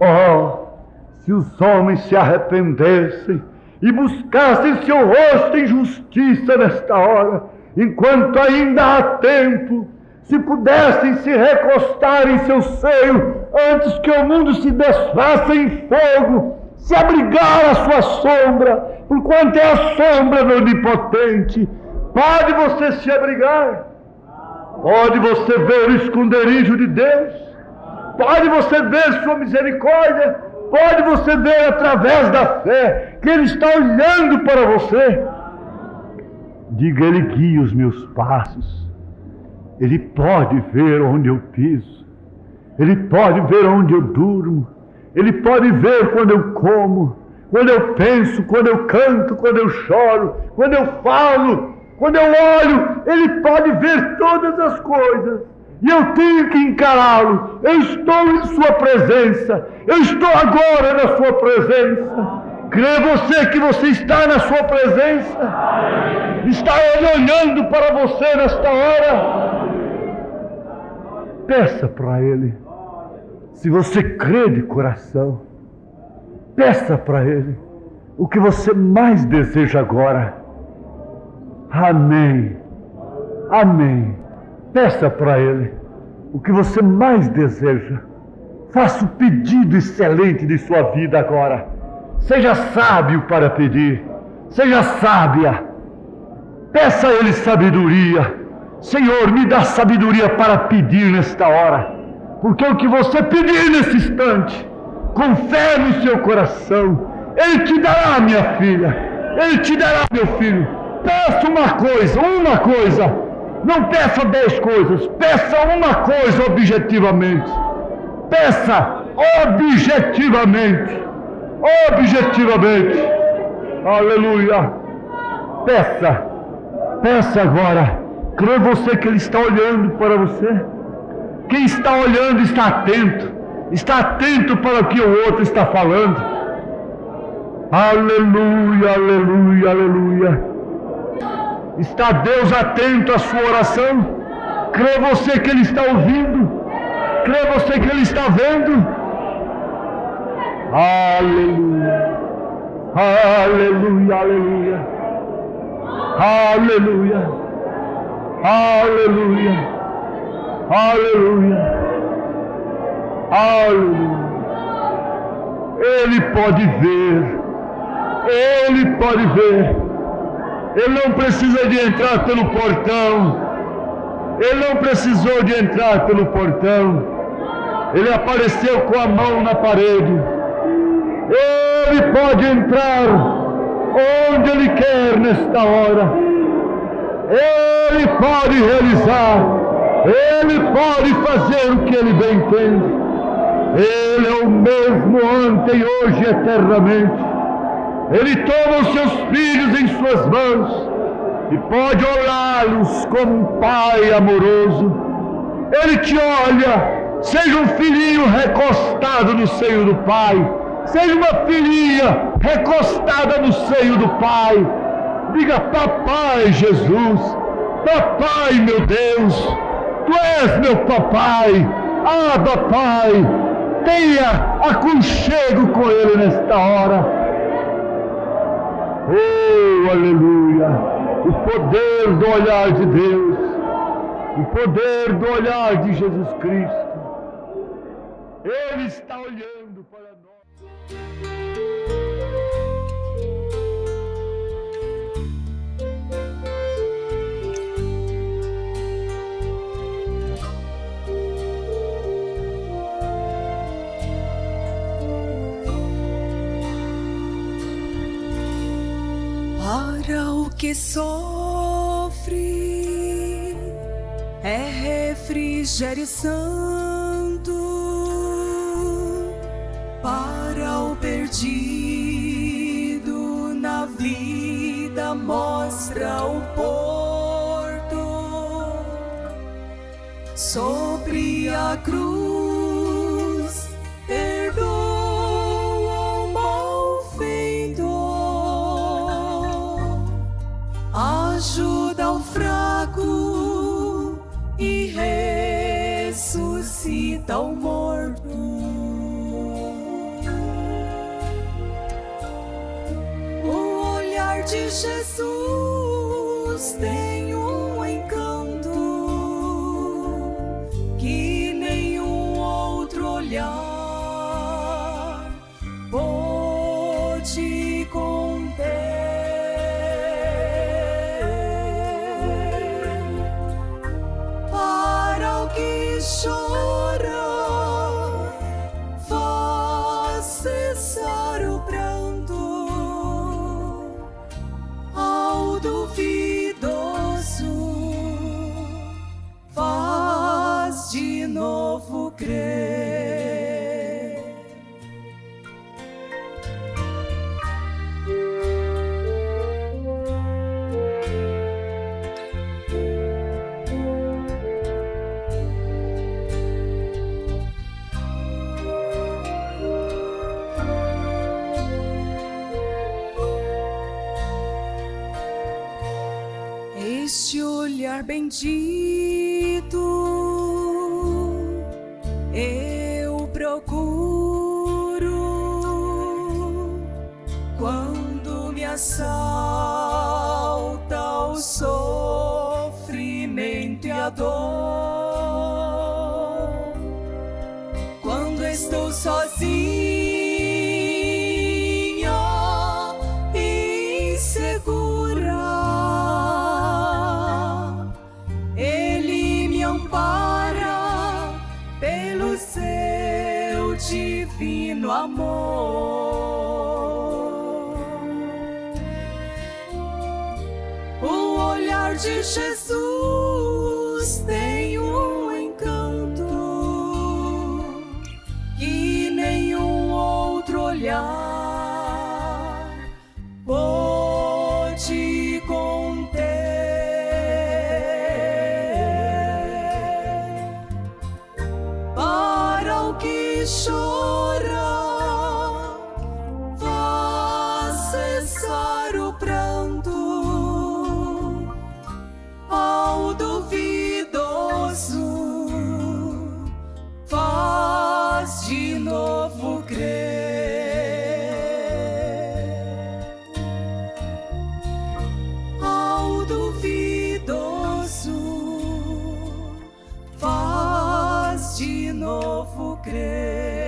Oh, se os homens se arrependessem e buscassem seu rosto em justiça nesta hora, enquanto ainda há tempo, se pudessem se recostar em seu seio antes que o mundo se desfaça em fogo, se abrigar à sua sombra, porquanto é a sombra do Onipotente. Pode você se abrigar? Pode você ver o esconderijo de Deus? Pode você ver sua misericórdia? Pode você ver através da fé que Ele está olhando para você? Diga, Ele guia os meus passos. Ele pode ver onde eu piso. Ele pode ver onde eu durmo. Ele pode ver quando eu como, quando eu penso, quando eu canto, quando eu choro, quando eu falo. Quando eu olho, Ele pode ver todas as coisas. E eu tenho que encará-lo. Eu estou em sua presença. Eu estou agora na sua presença. Crê você que você está na sua presença? Está Ele olhando para você nesta hora? Peça para Ele. Se você crê de coração, peça para Ele o que você mais deseja agora. Amém. Amém. Peça para Ele o que você mais deseja. Faça o pedido excelente de sua vida agora. Seja sábio para pedir. Seja sábia. Peça a Ele sabedoria. Senhor, me dá sabedoria para pedir nesta hora. Porque o que você pedir nesse instante, com fé no seu coração, Ele te dará, minha filha. Ele te dará, meu filho. Peça uma coisa. Não peça 10 coisas. Peça uma coisa objetivamente. Peça objetivamente. Objetivamente. Aleluia. Peça agora. Crê você que Ele está olhando para você? Quem está olhando está atento. Está atento para o que o outro está falando. Aleluia, aleluia, aleluia. Está Deus atento à sua oração? Crê você que Ele está ouvindo? Crê você que Ele está vendo? Aleluia, aleluia, aleluia, aleluia, aleluia, aleluia, aleluia. Ele pode ver, Ele pode ver. Ele não precisa de entrar pelo portão. Ele não precisou de entrar pelo portão. Ele apareceu com a mão na parede. Ele pode entrar onde Ele quer nesta hora. Ele pode realizar. Ele pode fazer o que Ele bem entende. Ele é o mesmo ontem, hoje e eternamente. Ele toma os seus filhos em suas mãos e pode olhá-los como um pai amoroso. Ele te olha, seja um filhinho recostado no seio do pai, seja uma filhinha recostada no seio do pai. Diga: papai Jesus, papai meu Deus, tu és meu papai. Abba, Pai, tenha aconchego com Ele nesta hora. Oh, aleluia! O poder do olhar de Deus, o poder do olhar de Jesus Cristo. Ele está olhando para nós. Para o que sofre é refrigério santo, para o perdido na vida mostra o porto. Sobre a cruz perdoa o mal feito, ajuda o fraco e ressuscita o morto. O olhar de Jesus tem um encanto que nenhum outro olhar pode conter. Para o que chora, faz cessar o pranto. Ao duvidoso, faz de novo crer. bendito, eu procuro quando me assalta o sofrimento e a dor, quando estou sozinha, insegura, Ele me ampara pelo seu divino amor. O olhar de Jesus tem um encanto que nenhum outro olhar pode conter. Para o que chora, faz cessar o pranto. Ao duvidoso, faz de novo crer. Ao duvidoso, faz de novo crer.